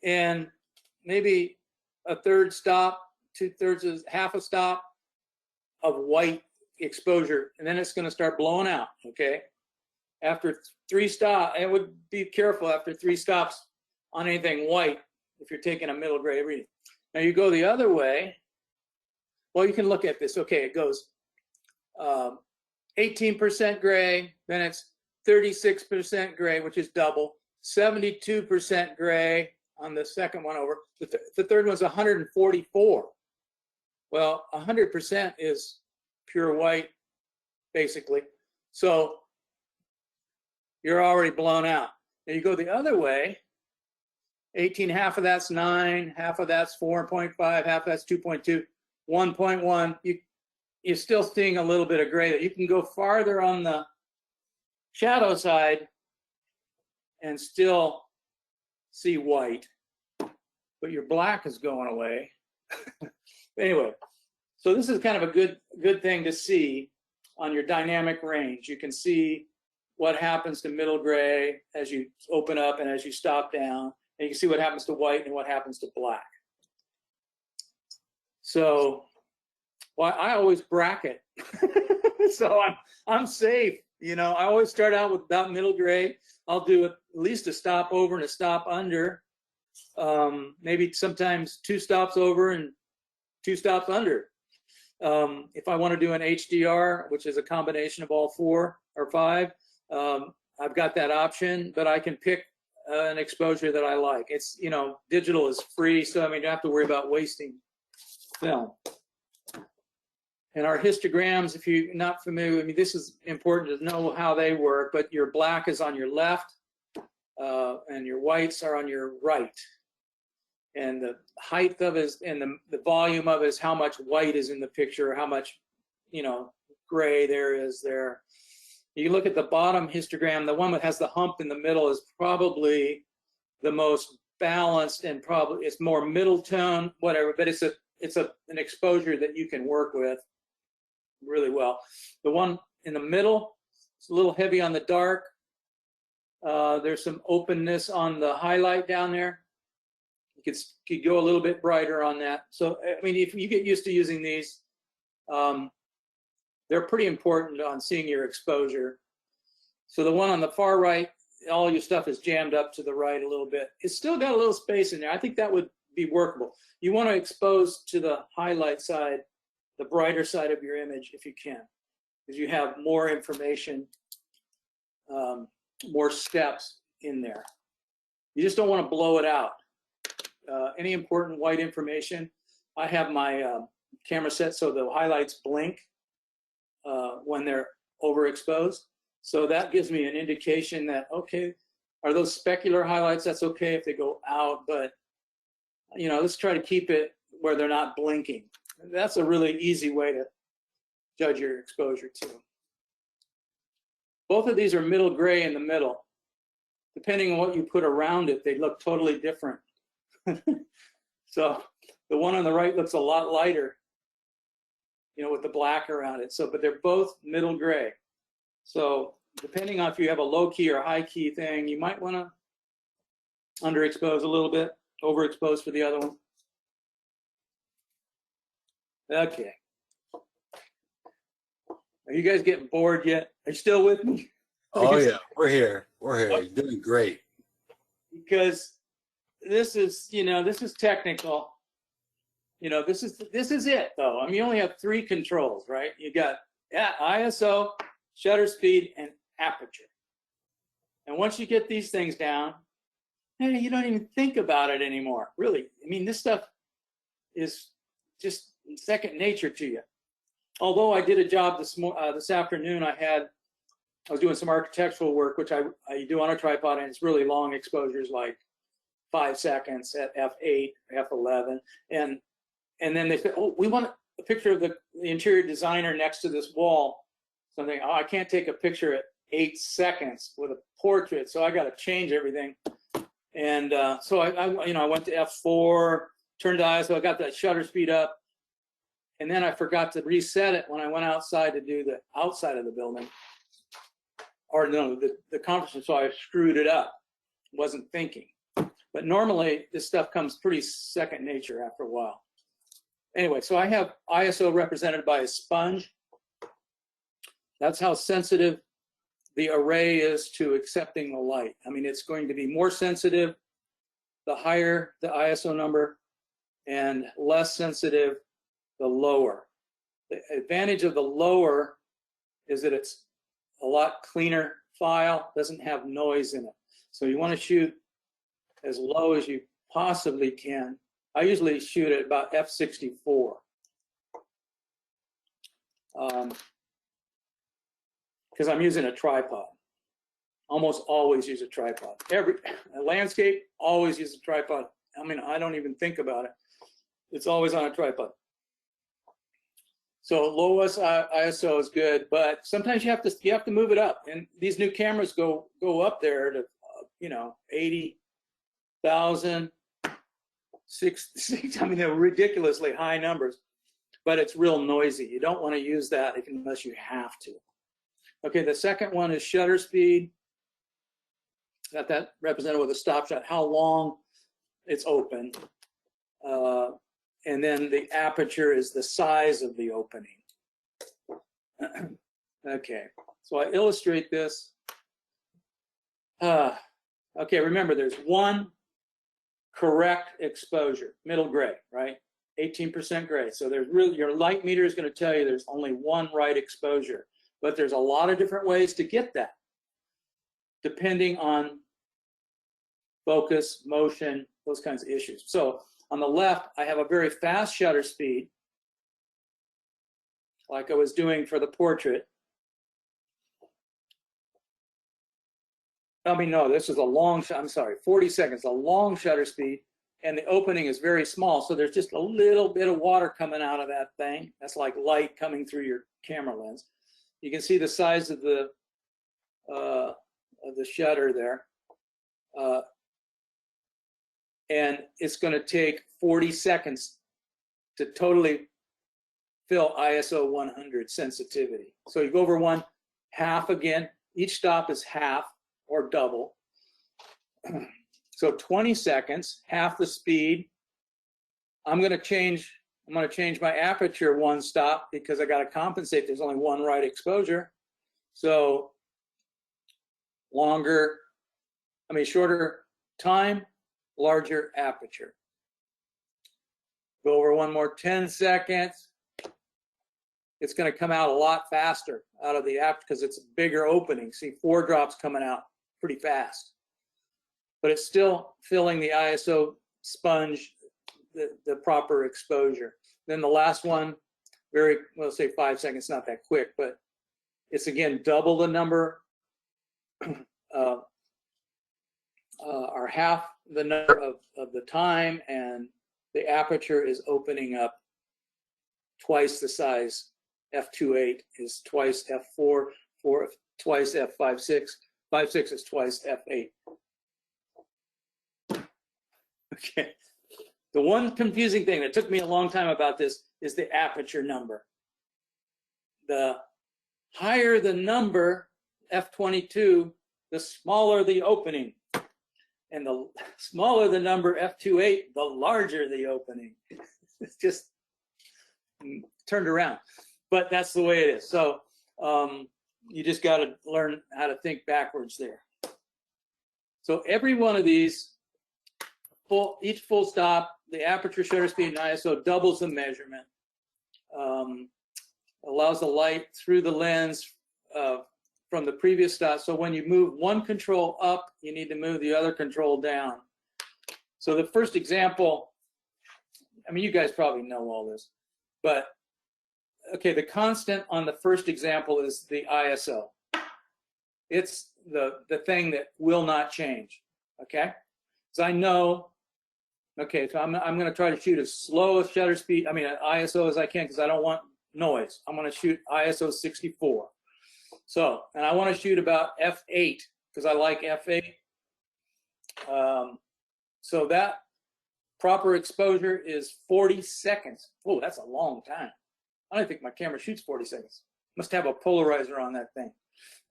and maybe a third stop, 2/3 is half a stop of white exposure, and then it's going to start blowing out, okay? After 3 stops, and would be careful after 3 stops on anything white if you're taking a middle gray reading. Now you go the other way. Well, you can look at this. Okay, it goes 18% gray, then it's 36% gray, which is double, 72% gray on the second one over. The third one's 144. Well, 100% is pure white, basically. So you're already blown out. Now you go the other way, 18, half of that's 9, half of that's 4.5, half of that's 2.2, 1.1. You're still seeing a little bit of gray. That you can go farther on the shadow side and still see white, but your black is going away. Anyway, so this is kind of a good thing to see on your dynamic range. You can see what happens to middle gray as you open up and as you stop down, and you can see what happens to white and what happens to black. So, well, I always bracket, so I'm safe. You know, I always start out with about middle gray. I'll do at least a stop over and a stop under. Maybe sometimes 2 stops over and 2 stops under. If I want to do an HDR, which is a combination of all 4 or 5, I've got that option, but I can pick an exposure that I like. It's, you know, digital is free, so I mean, you don't have to worry about wasting film. And our histograms, if you're not familiar, I mean, this is important to know how they work, but your black is on your left, and your whites are on your right. And the height of it is, and the volume of it is how much white is in the picture, how much, you know, gray there is there. You look at the bottom histogram, the one that has the hump in the middle is probably the most balanced, and probably it's more middle tone, whatever, but it's an exposure that you can work with really well. The one in the middle, it's a little heavy on the dark. There's some openness on the highlight down there. You could go a little bit brighter on that. So, I mean, if you get used to using these, they're pretty important on seeing your exposure. So the one on the far right, all your stuff is jammed up to the right a little bit. It's still got a little space in there. I think that would be workable. You want to expose to the highlight side, the brighter side of your image if you can, because you have more information, more steps in there. You just don't want to blow it out. Any important white information, I have my camera set so the highlights blink when they're overexposed. So that gives me an indication that, okay, are those specular highlights? That's okay if they go out, but you know, let's try to keep it where they're not blinking. That's a really easy way to judge your exposure too. Both of these are middle gray in the middle. Depending on what you put around it, they look totally different. So the one on the right looks a lot lighter, you know, with the black around it. So, but they're both middle gray. So depending on if you have a low key or high key thing, you might want to underexpose a little bit, overexpose for the other one. Okay. Are you guys getting bored yet? Are you still with me? Oh yeah, we're here. We're here. You're doing great. Because this is, you know, this is technical. You know, this is it though. I mean, you only have 3 controls, right? You got ISO, shutter speed, and aperture. And once you get these things down, hey, you don't even think about it anymore. Really, I mean, this stuff is just second nature to you. Although I did a job this afternoon, I was doing some architectural work, which I do on a tripod, and it's really long exposures, like 5 seconds at f8, f11, and then they said, oh, we want a picture of the interior designer next to this wall. So I'm thinking, oh, I can't take a picture at 8 seconds with a portrait, so I got to change everything. And so I went to f4, turned to ISO, I got that shutter speed up, and then I forgot to reset it when I went outside to do the outside of the building, or no, the conference room. So I screwed it up. Wasn't thinking. But normally this stuff comes pretty second nature after a while. Anyway, so I have ISO represented by a sponge. That's how sensitive the array is to accepting the light. I mean, it's going to be more sensitive the higher the ISO number, and less sensitive the lower. The advantage of the lower is that it's a lot cleaner file, doesn't have noise in it. So you want to shoot as low as you possibly can. I usually shoot at about f64. Because I'm using a tripod. Almost always use a tripod. A landscape, always use a tripod. I mean, I don't even think about it. It's always on a tripod. So lowest ISO is good, but sometimes you have to move it up. And these new cameras go up there to 80,000, 6. I mean, they're ridiculously high numbers, but it's real noisy. You don't want to use that unless you have to. Okay, the second one is shutter speed. Got that represented with a stop shot, how long it's open. And then the aperture is the size of the opening. Okay, so I illustrate this. Okay, remember there's one correct exposure, middle gray, right? 18% gray. So there's really, your light meter is going to tell you there's only one right exposure, but there's a lot of different ways to get that, depending on focus, motion, those kinds of issues. So on the left, I have a very fast shutter speed, like I was doing for the portrait. I mean, no, this is a long shot. I'm sorry, 40 seconds, a long shutter speed, and the opening is very small. So there's just a little bit of water coming out of that thing. That's like light coming through your camera lens. You can see the size of the shutter there. And it's going to take 40 seconds to totally fill ISO 100 sensitivity. So you go over one, half again. Each stop is half or double. So 20 seconds, half the speed. I'm going to change my aperture one stop because I got to compensate. There's only one right exposure. So shorter time, larger aperture. Go over one more, 10 seconds. It's going to come out a lot faster out of the aperture because it's a bigger opening. See, 4 drops coming out pretty fast. But it's still filling the ISO sponge, the proper exposure. Then the last one, say 5 seconds, not that quick, but it's again double the number, or half the number of the time, and the aperture is opening up twice the size. f2.8 is twice f4, twice f5.6, 5.6 is twice f8. Okay. The one confusing thing that took me a long time about this is the aperture number. The higher the number, f22, the smaller the opening. And the smaller the number, f2.8, the larger the opening. It's just turned around. But that's the way it is. So you just got to learn how to think backwards there. So every one of these, each full stop, the aperture, shutter speed, and ISO doubles the measurement. Allows the light through the lens from the previous stop. So when you move one control up, you need to move the other control down. So the first example, I mean, you guys probably know all this, but okay, the constant on the first example is the ISO. It's the thing that will not change, okay? So I know, okay, so I'm going to try to shoot as slow a shutter speed, ISO as I can, because I don't want noise. I'm going to shoot ISO 64. So, and I want to shoot about f8 because I like f8. So that proper exposure is 40 seconds. Oh, that's a long time. I don't think my camera shoots 40 seconds. Must have a polarizer on that thing.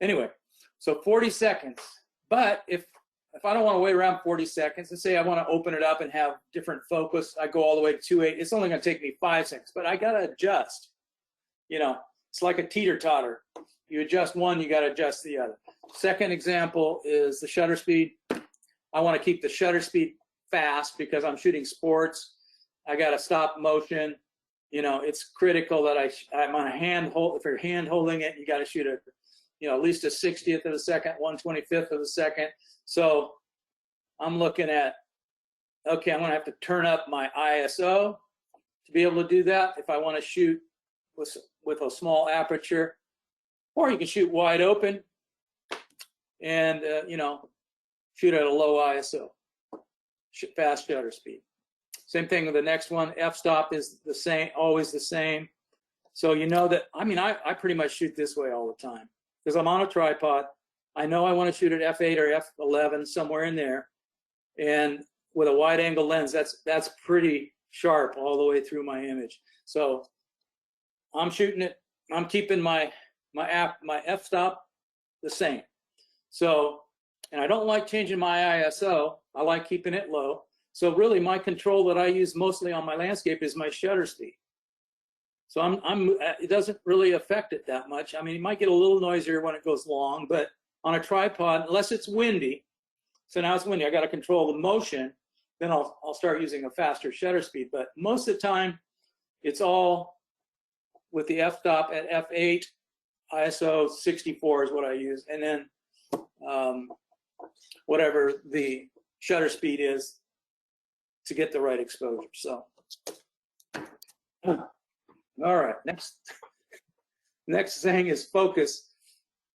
Anyway, so 40 seconds. But if I don't want to wait around 40 seconds, let's say I want to open it up and have different focus, I go all the way to 2.8. It's only going to take me 5 seconds, but I got to adjust. You know, it's like a teeter-totter. You adjust one, you got to adjust the other. Second example is the shutter speed. I want to keep the shutter speed fast because I'm shooting sports. I got to stop motion. You know, it's critical that I'm on a hand hold. If you're hand holding it, you got to shoot it, you know, at least a 60th of a second, 1/25th of a second. So I'm looking at, okay, I'm going to have to turn up my ISO to be able to do that if I want to shoot with a small aperture, or you can shoot wide open and, you know, shoot at a low ISO, fast shutter speed. Same thing with the next one. F-stop is the same, always the same. So you know that, I mean, I pretty much shoot this way all the time because I'm on a tripod. I know I want to shoot at f8 or f11, somewhere in there. And with a wide angle lens, that's pretty sharp all the way through my image. So I'm shooting it, I'm keeping my f-stop the same. So, and I don't like changing my ISO. I like keeping it low. So really my control that I use mostly on my landscape is my shutter speed. So it doesn't really affect it that much. I mean, it might get a little noisier when it goes long, but on a tripod, unless it's windy, so now it's windy, I got to control the motion, then I'll start using a faster shutter speed. But most of the time, it's all with the f-stop at f8, ISO 64 is what I use, and then whatever the shutter speed is to get the right exposure. So, all right, next thing is focus.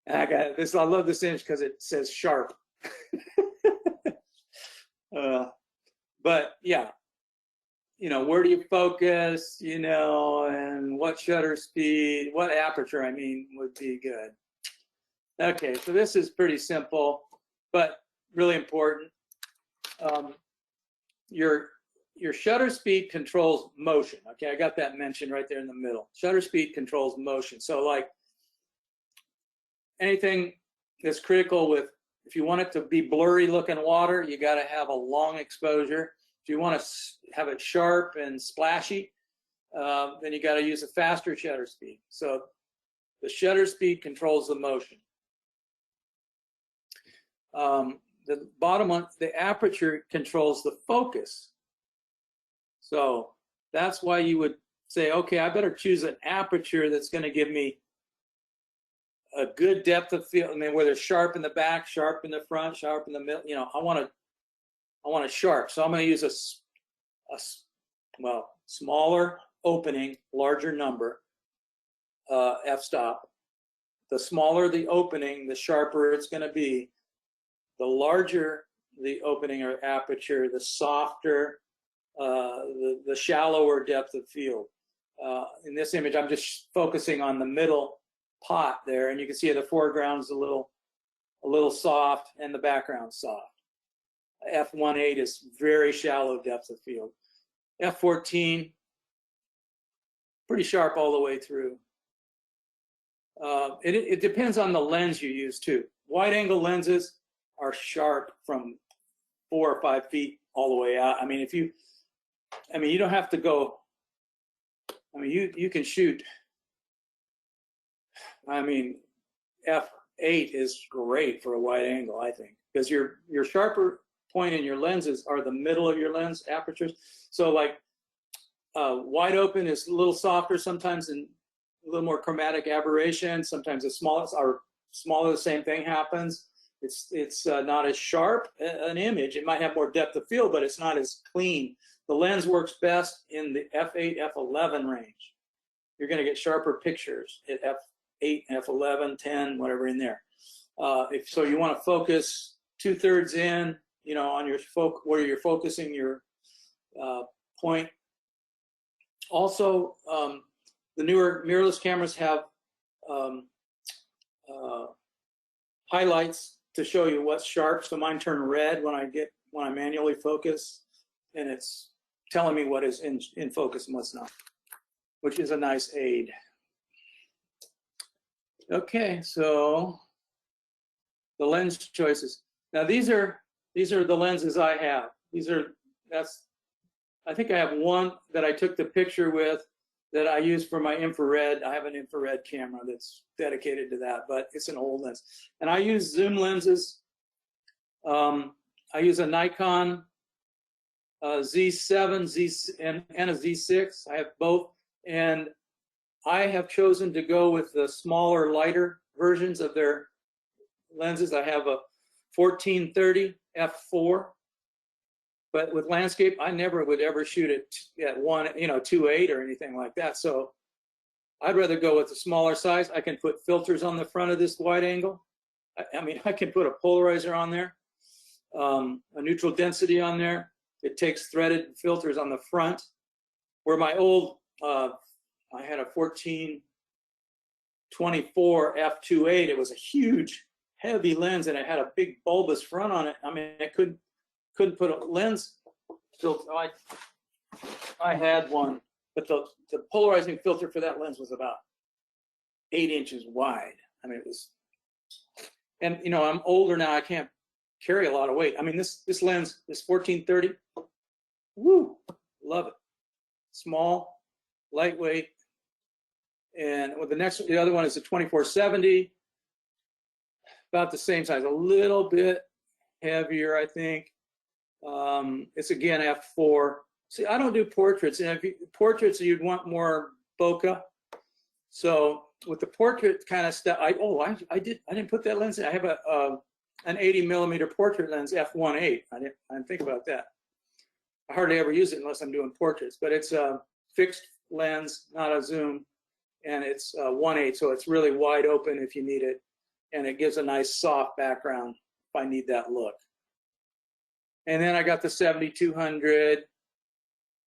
And I got this. I love this image because it says sharp. But yeah, you know, where do you focus? You know, and what shutter speed, what aperture? I mean, would be good. Okay, so this is pretty simple, but really important. Your shutter speed controls motion. Okay, I got that mentioned right there in the middle. Shutter speed controls motion. So like anything that's critical with, if you want it to be blurry looking water, you got to have a long exposure. If you want to have it sharp and splashy, then you got to use a faster shutter speed. So the shutter speed controls the motion. The bottom one, the aperture controls the focus. So that's why you would say, okay, I better choose an aperture that's going to give me a good depth of field. I mean, whether it's sharp in the back, sharp in the front, sharp in the middle. You know, I want a sharp. So I'm going to use a smaller opening, larger number, f-stop. The smaller the opening, the sharper it's going to be. The larger the opening or aperture, the softer, the shallower depth of field. In this image, I'm just focusing on the middle pot there, and you can see the foreground's a little soft and the background's soft. F1.8 is very shallow depth of field. F14, pretty sharp all the way through. It depends on the lens you use too. Wide angle lenses are sharp from 4 or 5 feet all the way out. I mean, you don't have to go, I mean, you can shoot, I mean, f8 is great for a wide angle, I think, because your sharper point in your lenses are the middle of your lens apertures. So like wide open is a little softer sometimes and a little more chromatic aberration. Sometimes the smallest or smaller, the same thing happens. It's not as sharp an image. It might have more depth of field, but it's not as clean. The lens works best in the f8, f11 range. You're going to get sharper pictures at f8, f11, 10, whatever in there. If so, you want to focus 2/3 in, you know, on your where you're focusing your point. Also, the newer mirrorless cameras have highlights to show you what's sharp. So mine turn red when I manually focus, and it's telling me what is in focus and what's not, which is a nice aid. Okay, so the lens choices. Now these are the lenses I have. I think I have one that I took the picture with that I use for my infrared. I have an infrared camera that's dedicated to that, but it's an old lens. And I use zoom lenses. I use a Nikon Z7 and a Z6. I have both. And I have chosen to go with the smaller, lighter versions of their lenses. I have a 1430 f4. But with landscape, I never would ever shoot it at 2.8 or anything like that. So I'd rather go with the smaller size. I can put filters on the front of this wide angle. I can put a polarizer on there, a neutral density on there. It takes threaded filters on the front. Where my old, I had a 1424 f2.8. It was a huge, heavy lens, and it had a big bulbous front on it. I couldn't put a lens filter. I had one, but the polarizing filter for that lens was about 8 inches wide. It was, and I'm older now. I can't carry a lot of weight. This lens, this 1430, woo, love it. Small, lightweight, and with the other one is a 2470, about the same size, a little bit heavier, I think. It's again f4. See, I don't do portraits, and portraits you'd want more bokeh. So with the portrait kind of stuff, I didn't put that lens in. I have an 80 millimeter portrait lens f1.8. I didn't think about that. I hardly ever use it unless I'm doing portraits, but it's a fixed lens, not a zoom, and it's 1.8, so it's really wide open if you need it, and it gives a nice soft background if I need that look. And then I got the 7200,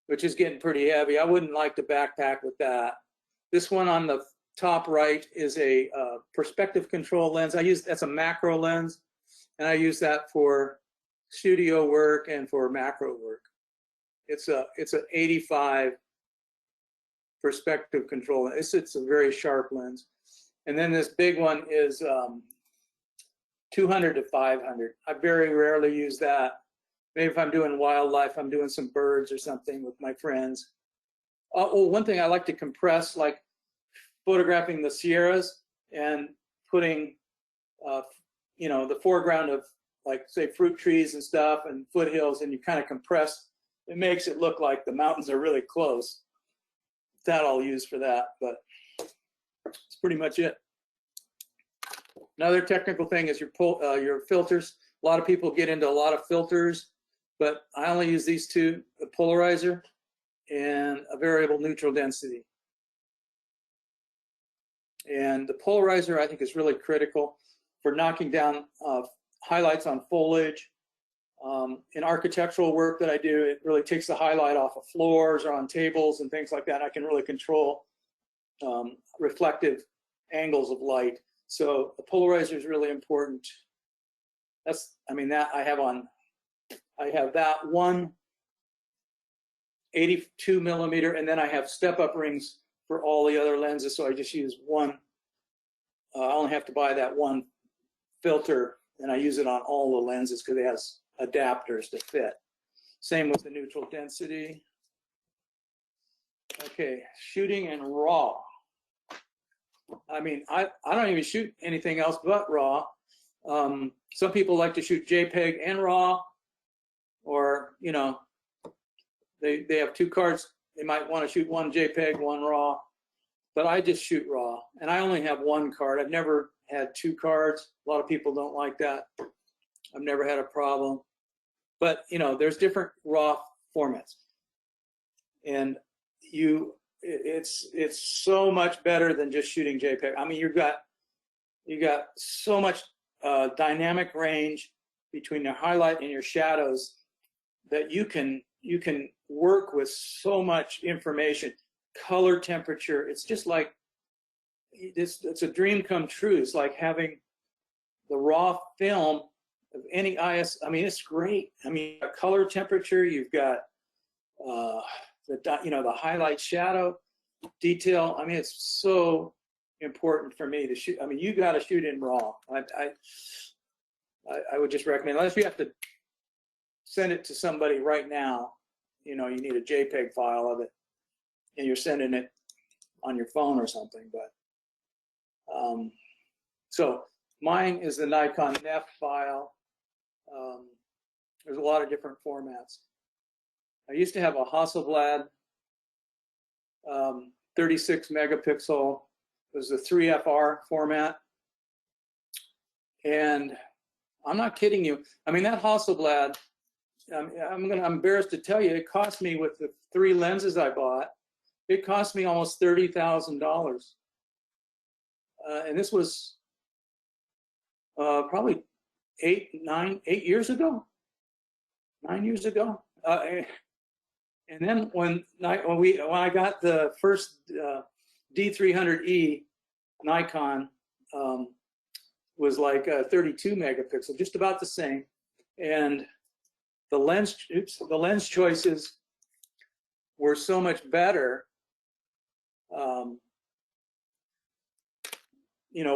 which is getting pretty heavy. I wouldn't like to backpack with that. This one on the top right is a perspective control lens. That's a macro lens, and I use that for studio work and for macro work. It's an 85 perspective control. It's a very sharp lens. And then this big one is 200 to 500. I very rarely use that. Maybe if I'm doing wildlife, I'm doing some birds or something with my friends. One thing I like to compress, like photographing the Sierras and putting, the foreground of, like, say, fruit trees and stuff and foothills, and you kind of compress. It makes it look like the mountains are really close. That I'll use for that, but that's pretty much it. Another technical thing is your filters. A lot of people get into a lot of filters, but I only use these two, the polarizer and a variable neutral density. And the polarizer, I think, is really critical for knocking down highlights on foliage. In architectural work that I do, it really takes the highlight off of floors or on tables and things like that. I can really control reflective angles of light. So the polarizer is really important. That I have that one 82 millimeter, and then I have step-up rings for all the other lenses. So I just use one. I only have to buy that one filter, and I use it on all the lenses because it has adapters to fit. Same with the neutral density. Okay, shooting in RAW. I don't even shoot anything else but RAW. Some people like to shoot JPEG and RAW, or they have two cards. They might want to shoot one JPEG, one RAW, but I just shoot RAW, and I only have one card. I've never had two cards. A lot of people don't like that. I've never had a problem, but there's different RAW formats, and it's so much better than just shooting JPEG. you got so much dynamic range between your highlight and your shadows that you can work with so much information, color, temperature. It's it's a dream come true. It's like having the raw film of any IS. I mean, it's great. I mean, color temperature. You've got the highlight shadow detail. I mean, it's so important for me to shoot. I mean, you got to shoot in raw. I would just recommend, unless you have to send it to somebody right now, you need a JPEG file of it and you're sending it on your phone or something. But so mine is the Nikon NEF file. There's a lot of different formats. I used to have a Hasselblad 36 megapixel. It was the 3FR format. And I'm not kidding you. I mean, that Hasselblad, I'm embarrassed to tell you, it cost me, with the 3 lenses I bought, it cost me almost $30,000. And this was probably 8 years ago, 9 years ago. And then when I got the first D300E Nikon, was like 32 megapixel, just about the same. And the lens choices were so much better,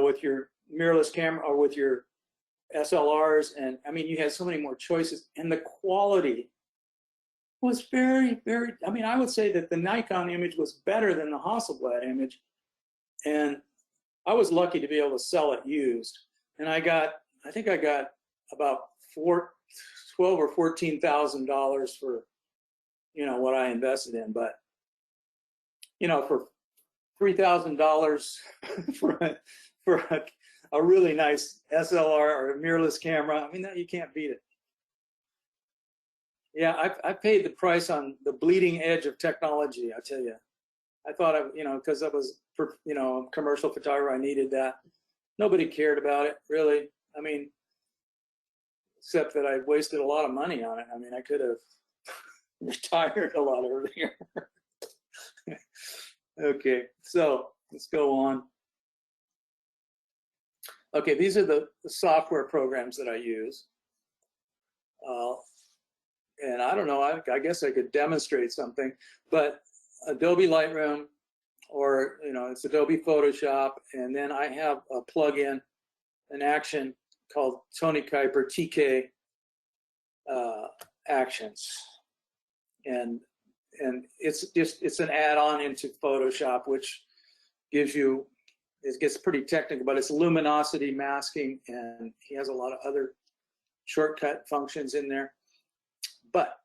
with your mirrorless camera or with your SLRs. And I mean, you had so many more choices, and the quality was very, very, I mean, I would say that the Nikon image was better than the Hasselblad image. And I was lucky to be able to sell it used. And I think I got about $12,000 or $14,000 for, what I invested in. But, for $3,000 for a really nice SLR or a mirrorless camera, I mean, you can't beat it. Yeah, I paid the price on the bleeding edge of technology, I tell you. I thought, because I was, commercial photographer, I needed that. Nobody cared about it, really. I mean, except that I wasted a lot of money on it. I mean, I could have retired a lot earlier. Okay, so let's go on. Okay, these are the software programs that I use. And I don't know, I guess I could demonstrate something, but Adobe Lightroom, or it's Adobe Photoshop, and then I have a plugin, an action called Tony Kuiper TK Actions, and it's an add-on into Photoshop, which gives you, it gets pretty technical, but it's luminosity masking, and he has a lot of other shortcut functions in there. But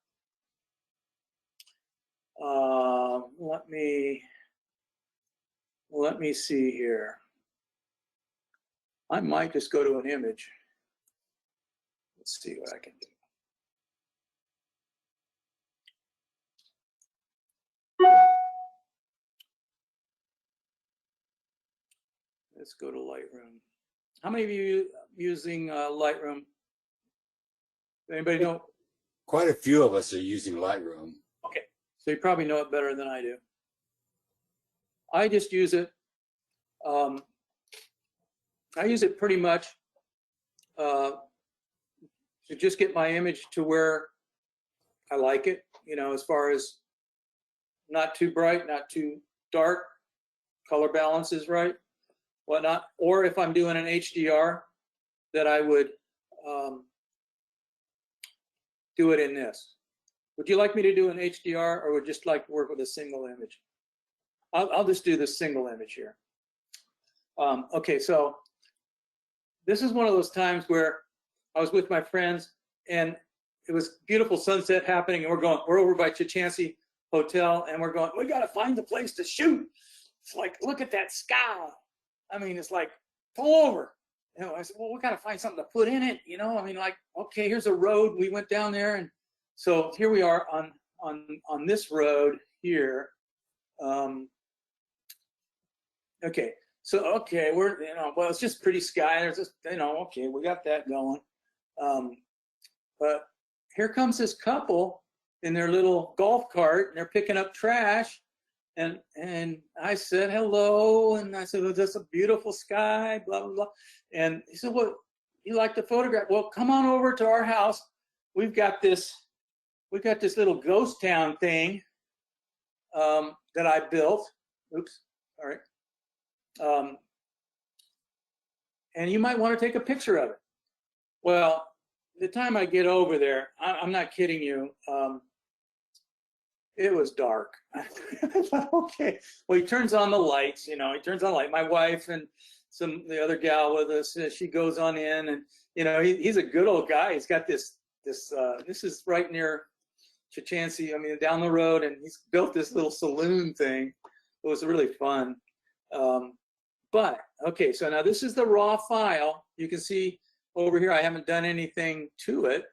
let me see here. I might just go to an image. Let's see what I can do. Let's go to Lightroom. How many of you using Lightroom? Anybody know? Quite a few of us are using Lightroom. Okay, so you probably know it better than I do. I just use it. I use it pretty much to just get my image to where I like it, as far as not too bright, not too dark, color balance is right, whatnot. Or if I'm doing an HDR, that I would do it in this. Would you like me to do an HDR, or would just like to work with a single image? I'll just do this single image here. Okay, so this is one of those times where I was with my friends, and it was beautiful sunset happening, and we're over by Chichansi Hotel, and we're going, we got to find the place to shoot. It's like, look at that sky. I mean, it's like, pull over. I said, well, we got to find something to put in it. I mean, like, okay, here's a road. We went down there, and so here we are on this road here. Okay, so okay, we're well, it's just pretty sky. There's just okay, we got that going. But here comes this couple in their little golf cart, and they're picking up trash, And I said hello, and I said, well, that's a beautiful sky, blah blah blah. And he said, well, you like to photograph? Well, come on over to our house. We've got this little ghost town thing that I built. Oops, all right. And you might want to take a picture of it. Well, the time I get over there, I'm not kidding you. It was dark. I thought, okay. Well, he turns on the lights. He turns on the light. My wife and the other gal with us, she goes on in, and he's a good old guy. He's got this. This is right near Chichancy. I mean, down the road, and he's built this little saloon thing. It was really fun. But okay, so now this is the raw file. You can see over here, I haven't done anything to it,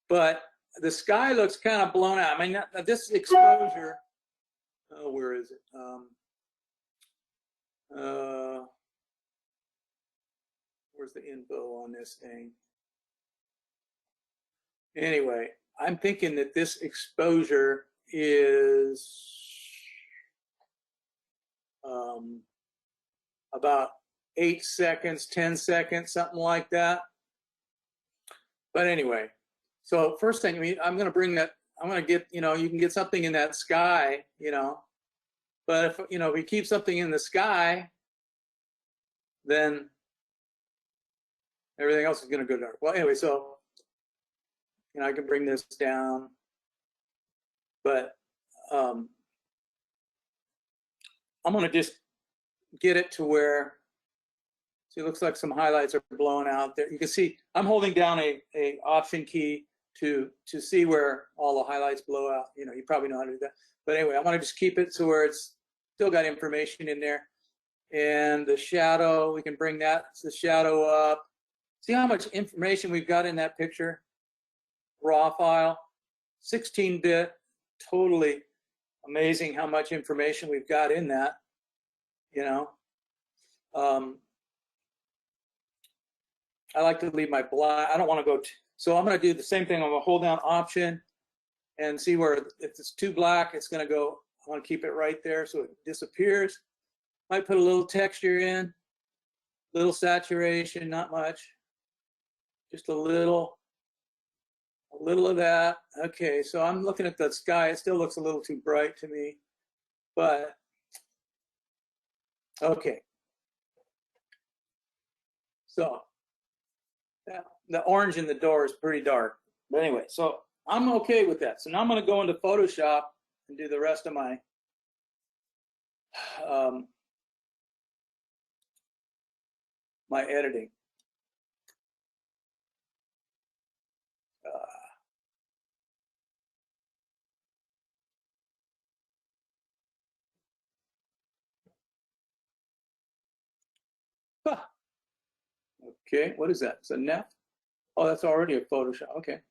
but the sky looks kind of blown out. I mean, this exposure, oh, where is it? Where's the info on this thing? Anyway, I'm thinking that this exposure is about 8 seconds, 10 seconds, something like that. But anyway, so first thing, I'm going to bring that, I'm going to get, you can get something in that sky, but if we keep something in the sky, then everything else is going to go dark. Well, anyway, so, I can bring this down, but I'm going to just get it to where, see, it looks like some highlights are blown out there. You can see I'm holding down a option key to see where all the highlights blow out. You probably know how to do that. But anyway, I want to just keep it to where it's still got information in there. And the shadow, we can bring the shadow up. See how much information we've got in that picture? Raw file, 16-bit, totally amazing how much information we've got in that, I like to leave my black. I don't want to go. So I'm going to do the same thing. I'm going to hold down Option and see where, if it's too black, it's going to go. I want to keep it right there so it disappears. Might put a little texture in, little saturation, not much, just a little of that. Okay, so I'm looking at the sky. It still looks a little too bright to me, but okay. So the orange in the door is pretty dark. But anyway, so I'm okay with that. So now I'm going to go into Photoshop and do the rest of my my editing. Okay, what is that? It's a net? Oh, that's already a Photoshop. Okay.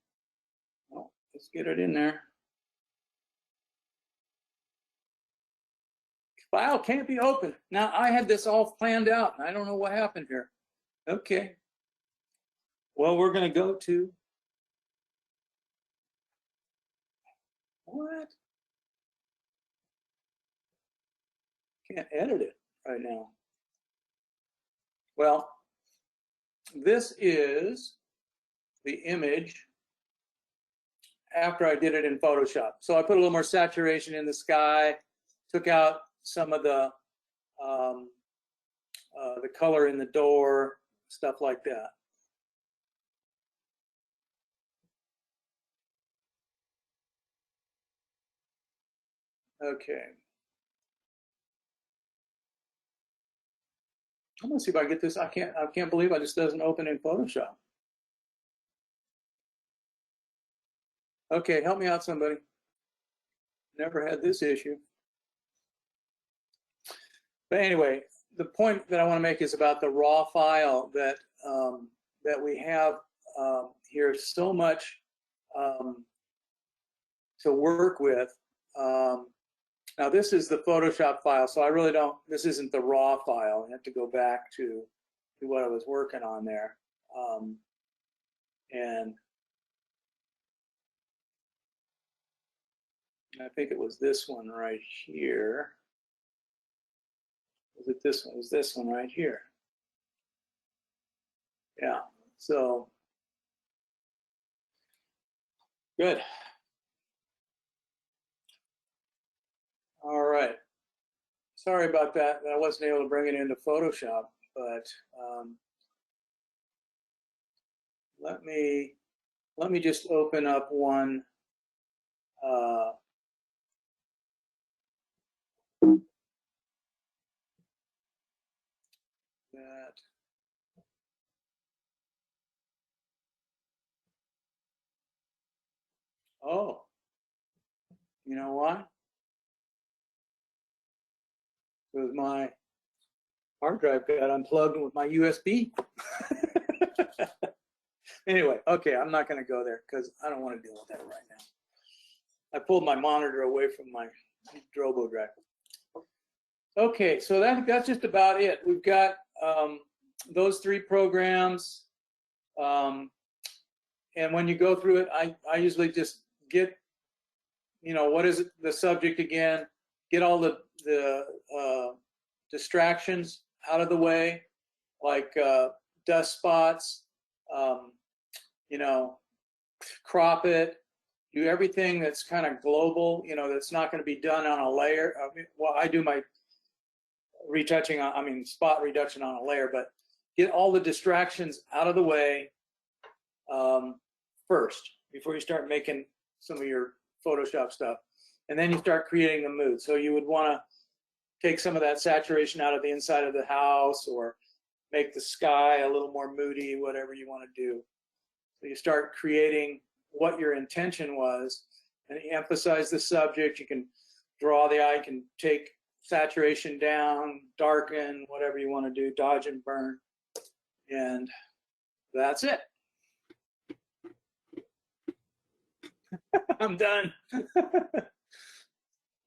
Well, let's get it in there. File can't be opened. Now, I had this all planned out, and I don't know what happened here. Okay. Well, we're going to go to what? Can't edit it right now. Well, this is the image after I did it in Photoshop. So I put a little more saturation in the sky, took out some of the color in the door, stuff like that. Okay. I'm gonna see if I get this. I can't believe it just doesn't open in Photoshop. Okay, help me out, somebody. Never had this issue. But anyway, the point that I want to make is about the raw file that that we have here. So much to work with. Now this is the Photoshop file, so I really don't. This isn't the raw file. I have to go back to what I was working on there, and I think it was this one right here. Was it this one? It was this one right here. Yeah, so good. All right. Sorry about that. I wasn't able to bring it into Photoshop, but let me just open up one. That. Oh, you know why? Because my hard drive got unplugged with my USB. Anyway, okay, I'm not going to go there because I don't want to deal with that right now. I pulled my monitor away from my Drobo drive. Okay, so that's just about it. We've got those 3 programs. And when you go through it, I usually just get, what is it, the subject again, get all the distractions out of the way, like dust spots, crop it, do everything that's kind of global, that's not going to be done on a layer. I do my spot reduction on a layer, but get all the distractions out of the way first before you start making some of your Photoshop stuff. And then you start creating the mood. So you would want to take some of that saturation out of the inside of the house, or make the sky a little more moody, whatever you want to do. So you start creating what your intention was, and you emphasize the subject. You can draw the eye, you can take saturation down, darken, whatever you want to do, dodge and burn. And that's it. I'm done.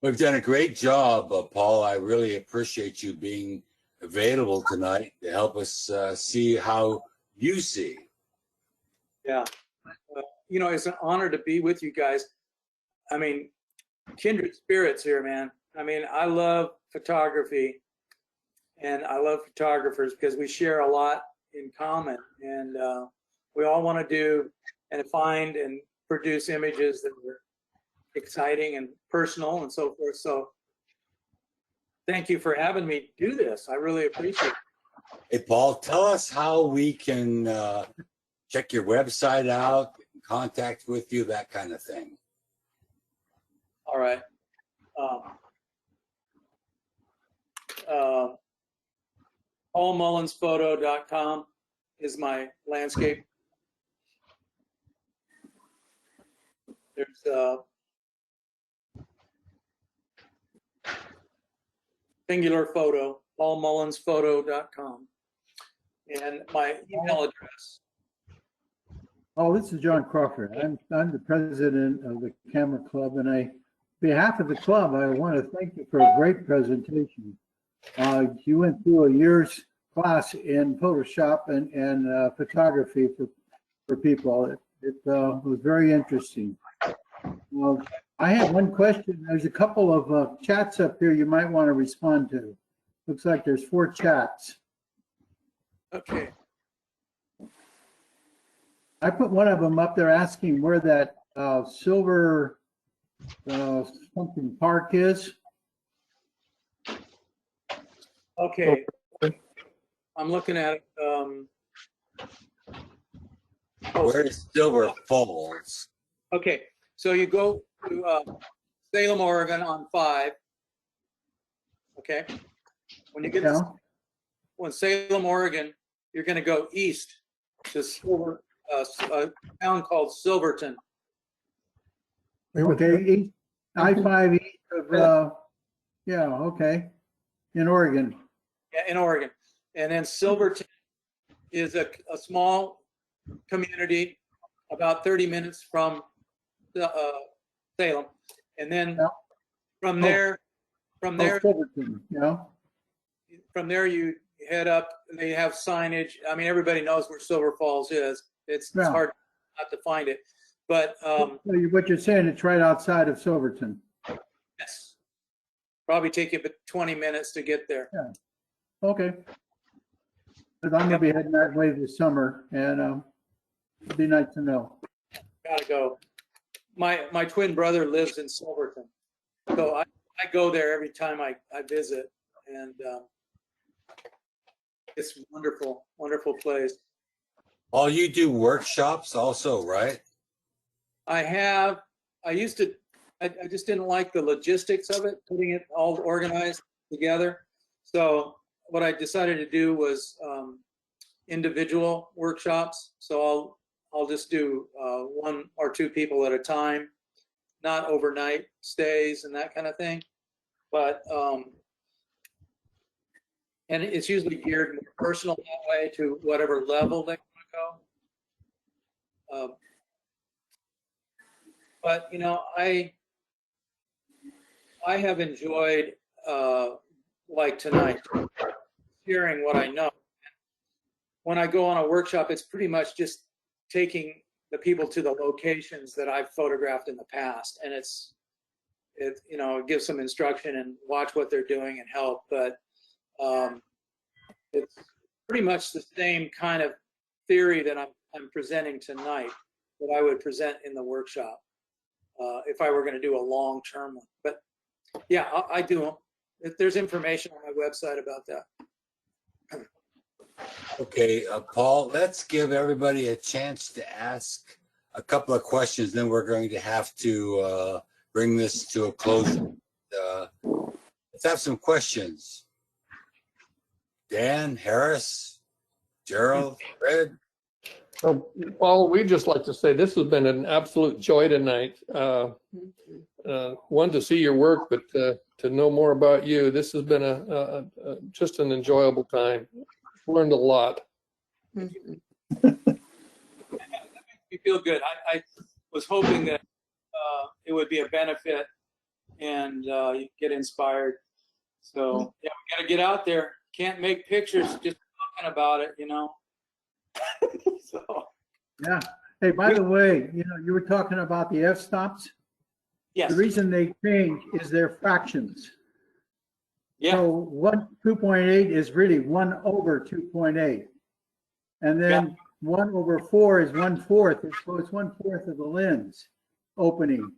We've done a great job, Paul. I really appreciate you being available tonight to help us see how you see. Yeah. It's an honor to be with you guys. Kindred spirits here, man. I love photography, and I love photographers because we share a lot in common, and we all want to do and find and produce images that are exciting and personal and so forth. So thank you for having me do this. I really appreciate it. Hey, Paul, tell us how we can check your website out, contact with you, that kind of thing. All right. PaulMullinsPhoto.com is my landscape. There's singular photo, PaulMullinsPhoto.com, and my email address. Oh, this is John Crawford. I'm the president of the Camera Club, and on behalf of the club, I want to thank you for a great presentation. You went through a year's class in Photoshop and photography for people. It was very interesting. I have one question. There's a couple of chats up here you might want to respond to. Looks like there's 4 chats. Okay. I put one of them up there asking where that silver something park is. Okay. I'm looking at it. Where is Silver Falls? Okay. So you go to Salem, Oregon on 5. Okay. When you get to Salem, Oregon, you're going to go east to a town called Silverton. Okay, I-5 east of, yeah, okay, in Oregon. Yeah, in Oregon. And then Silverton is a small community about 30 minutes from Salem. And then from there, Silverton, yeah. From there you head up, and they have signage. Everybody knows where Silver Falls is. It's hard not to find it. But what you're saying, it's right outside of Silverton. Yes. Probably take you about 20 minutes to get there. Okay. Because I'm gonna be heading that way this summer, and it'd be nice to know. Gotta go. My twin brother lives in Silverton, so I go there every time I visit, and it's wonderful, wonderful place. Oh, you do workshops also, right? I used to, I just didn't like the logistics of it, putting it all organized together. So what I decided to do was individual workshops. So I'll just do 1 or 2 people at a time, not overnight stays and that kind of thing. But and it's usually geared more personal that way to whatever level they want to go. But you know, I have enjoyed like tonight sharing what I know. When I go on a workshop, it's pretty much just taking the people to the locations that I've photographed in the past, and it you know, gives some instruction and watch what they're doing and help. But it's pretty much the same kind of theory that I'm presenting tonight that I would present in the workshop if I were going to do a long-term one. But yeah, I do them. There's information on my website about that. Okay, Paul, let's give everybody a chance to ask a couple of questions. Then we're going to have to bring this to a close. Let's have some questions. Dan, Harris, Gerald, Fred. Well, we'd just like to say this has been an absolute joy tonight. One, to see your work, but to know more about you. This has been just an enjoyable time. Learned a lot. That makes me feel good. I was hoping that it would be a benefit and you get inspired. So yeah, we got to get out there. Can't make pictures just talking about it, you know. So Yeah. Hey, by the way, you know, you were talking about the f-stops. yes, The reason they change is they're fractions. yeah, So 2.8 is really 1 over 2.8. And then 1 over 4 is 1/4. So it's 1/4 of the lens opening.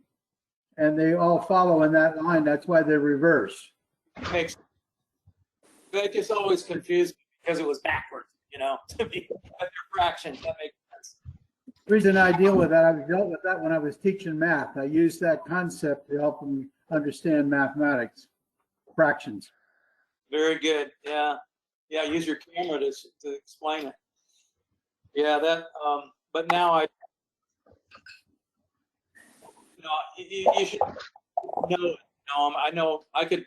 And they all follow in that line. That's why they're reversed. makes. That just always confused me because it was backwards, you know, to me. But they're fractions. That makes sense. The reason I deal with that, I've dealt with that when I was teaching math. I used that concept to help them understand mathematics, fractions. Very good. Yeah, yeah. Use your camera to explain it. Yeah, that. But now you should know it. I know I could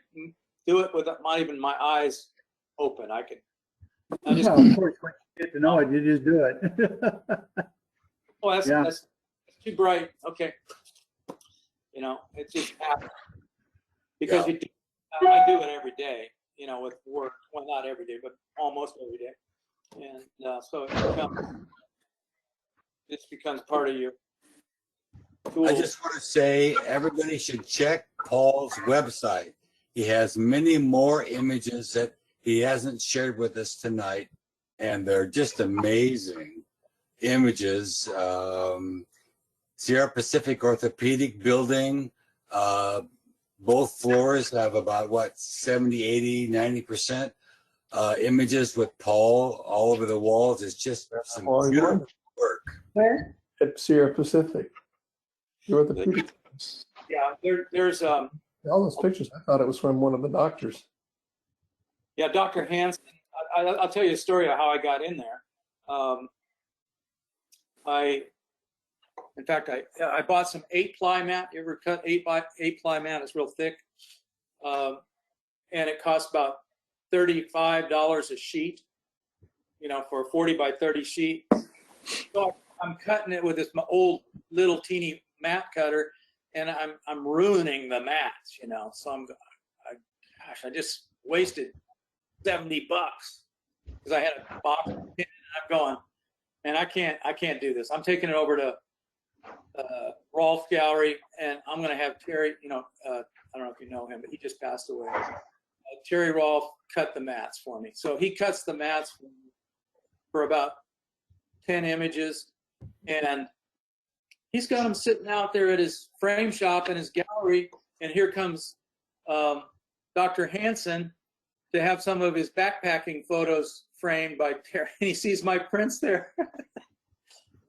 do it with not even my eyes open. I just. Well, of course, when you get to know it, you just do it. Oh, that's, Yeah. that's too bright. Okay. You know, it just happens because I do it every day. You know, with work. Well, not every day, but almost every day. And so it becomes part of your tool. I just want to say everybody should check Paul's website. He has many more images that he hasn't shared with us tonight, and they're just amazing images. Sierra Pacific Orthopedic Building, both floors have about 70, 80, 90% images with Paul all over the walls. It's just some beautiful work. Where? At Sierra Pacific. Orthopedic. Yeah, there's All those pictures, I thought it was from one of the doctors. yeah, Dr. Hansen. I'll tell you a story of how I got in there. In fact, I bought some 8-ply mat. You ever cut 8-ply mat? It's real thick, and it costs about $35 a sheet. You know, for a 40 by 30 sheet. So I'm cutting it with this old little teeny mat cutter, and I'm ruining the mats. You know, so I just wasted $70 because I had a box and I'm going, and I can't do this. I'm taking it over to Rolf Gallery, and I'm going to have Terry, I don't know if you know him, but he just passed away. Terry Rolf cut the mats for me. So he cuts the mats for about 10 images, and he's got them sitting out there at his frame shop in his gallery, and here comes Dr. Hansen to have some of his backpacking photos framed by Terry, and he sees my prints there.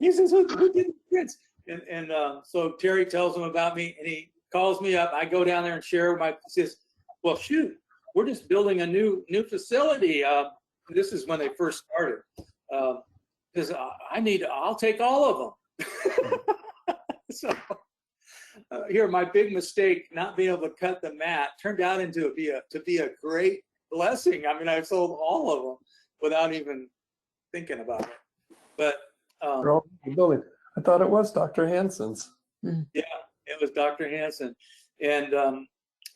He says, who did the prints? And so Terry tells him about me, and he calls me up. I go down there and share my, he says, well, shoot, we're just building a new facility. This is when they first started. Because I'll take all of them. So here, my big mistake, not being able to cut the mat, turned out to be a great blessing. I mean, I sold all of them without even thinking about it. But I thought it was Dr. Hansen's. yeah, it was Dr. Hansen, and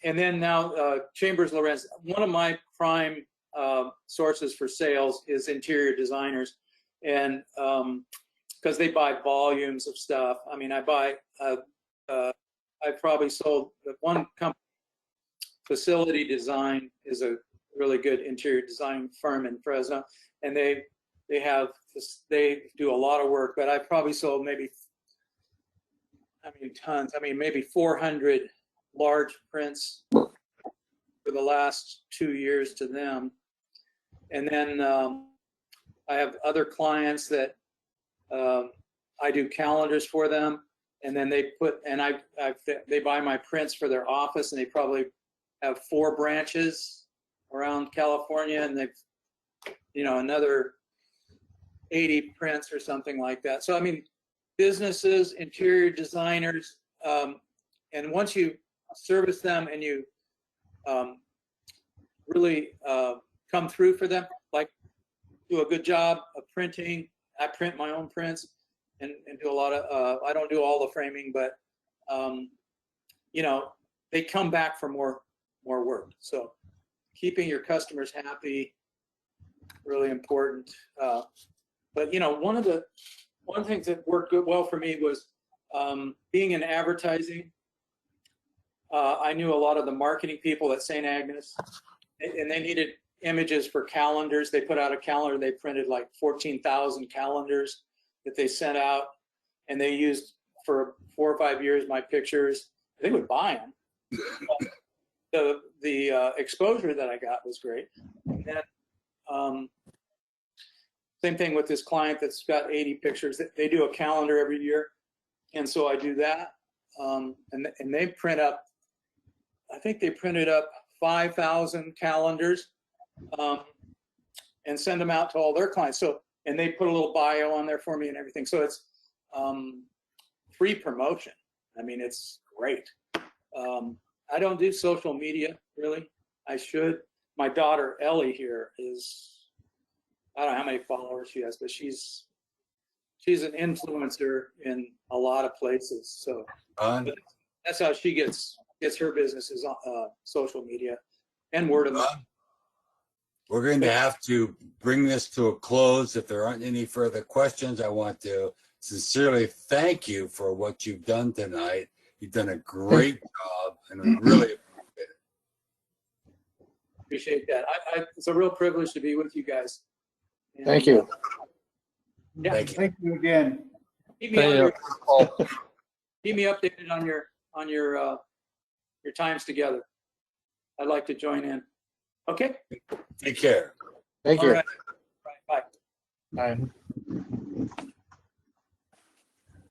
then now Chambers Lorenz. One of my prime sources for sales is interior designers, and because they buy volumes of stuff. I mean, I probably sold one company. Facility Design is a really good interior design firm in Fresno, and they do a lot of work. But I probably sold tons. I mean, maybe 400 large prints for the last 2 years to them. And then I have other clients that I do calendars for them, and then they they buy my prints for their office, and they probably have 4 branches around California, and they've, another 80 prints or something like that. So, I mean, businesses, interior designers, and once you service them and you really come through for them, like do a good job of printing. I print my own prints and do a lot of, I don't do all the framing, but, they come back for more work. So keeping your customers happy, really important. But, one of the things that worked well for me was being in advertising. I knew a lot of the marketing people at St. Agnes, and they needed images for calendars. They put out a calendar. They printed like 14,000 calendars that they sent out, and they used for 4 or 5 years my pictures. They would buy them. The exposure that I got was great. And then same thing with this client that's got 80 pictures. They do a calendar every year, and so I do that. And they print up, I think they printed up 5,000 calendars and send them out to all their clients. So, and they put a little bio on there for me and everything. So it's free promotion. I mean, it's great. I don't do social media, really. I should. My daughter, Ellie, here is, I don't know how many followers she has, but she's an influencer in a lot of places. So that's how she gets her business is social media and word of mouth. We're going to have to bring this to a close. If there aren't any further questions, I want to sincerely thank you for what you've done tonight. You've done a great job, and we really appreciate that. It's a real privilege to be with you guys. And, Thank you. Yeah. Thank you again. Keep me updated on your times together. I'd like to join in. Okay. take care. Thank All you. right. Bye. Bye.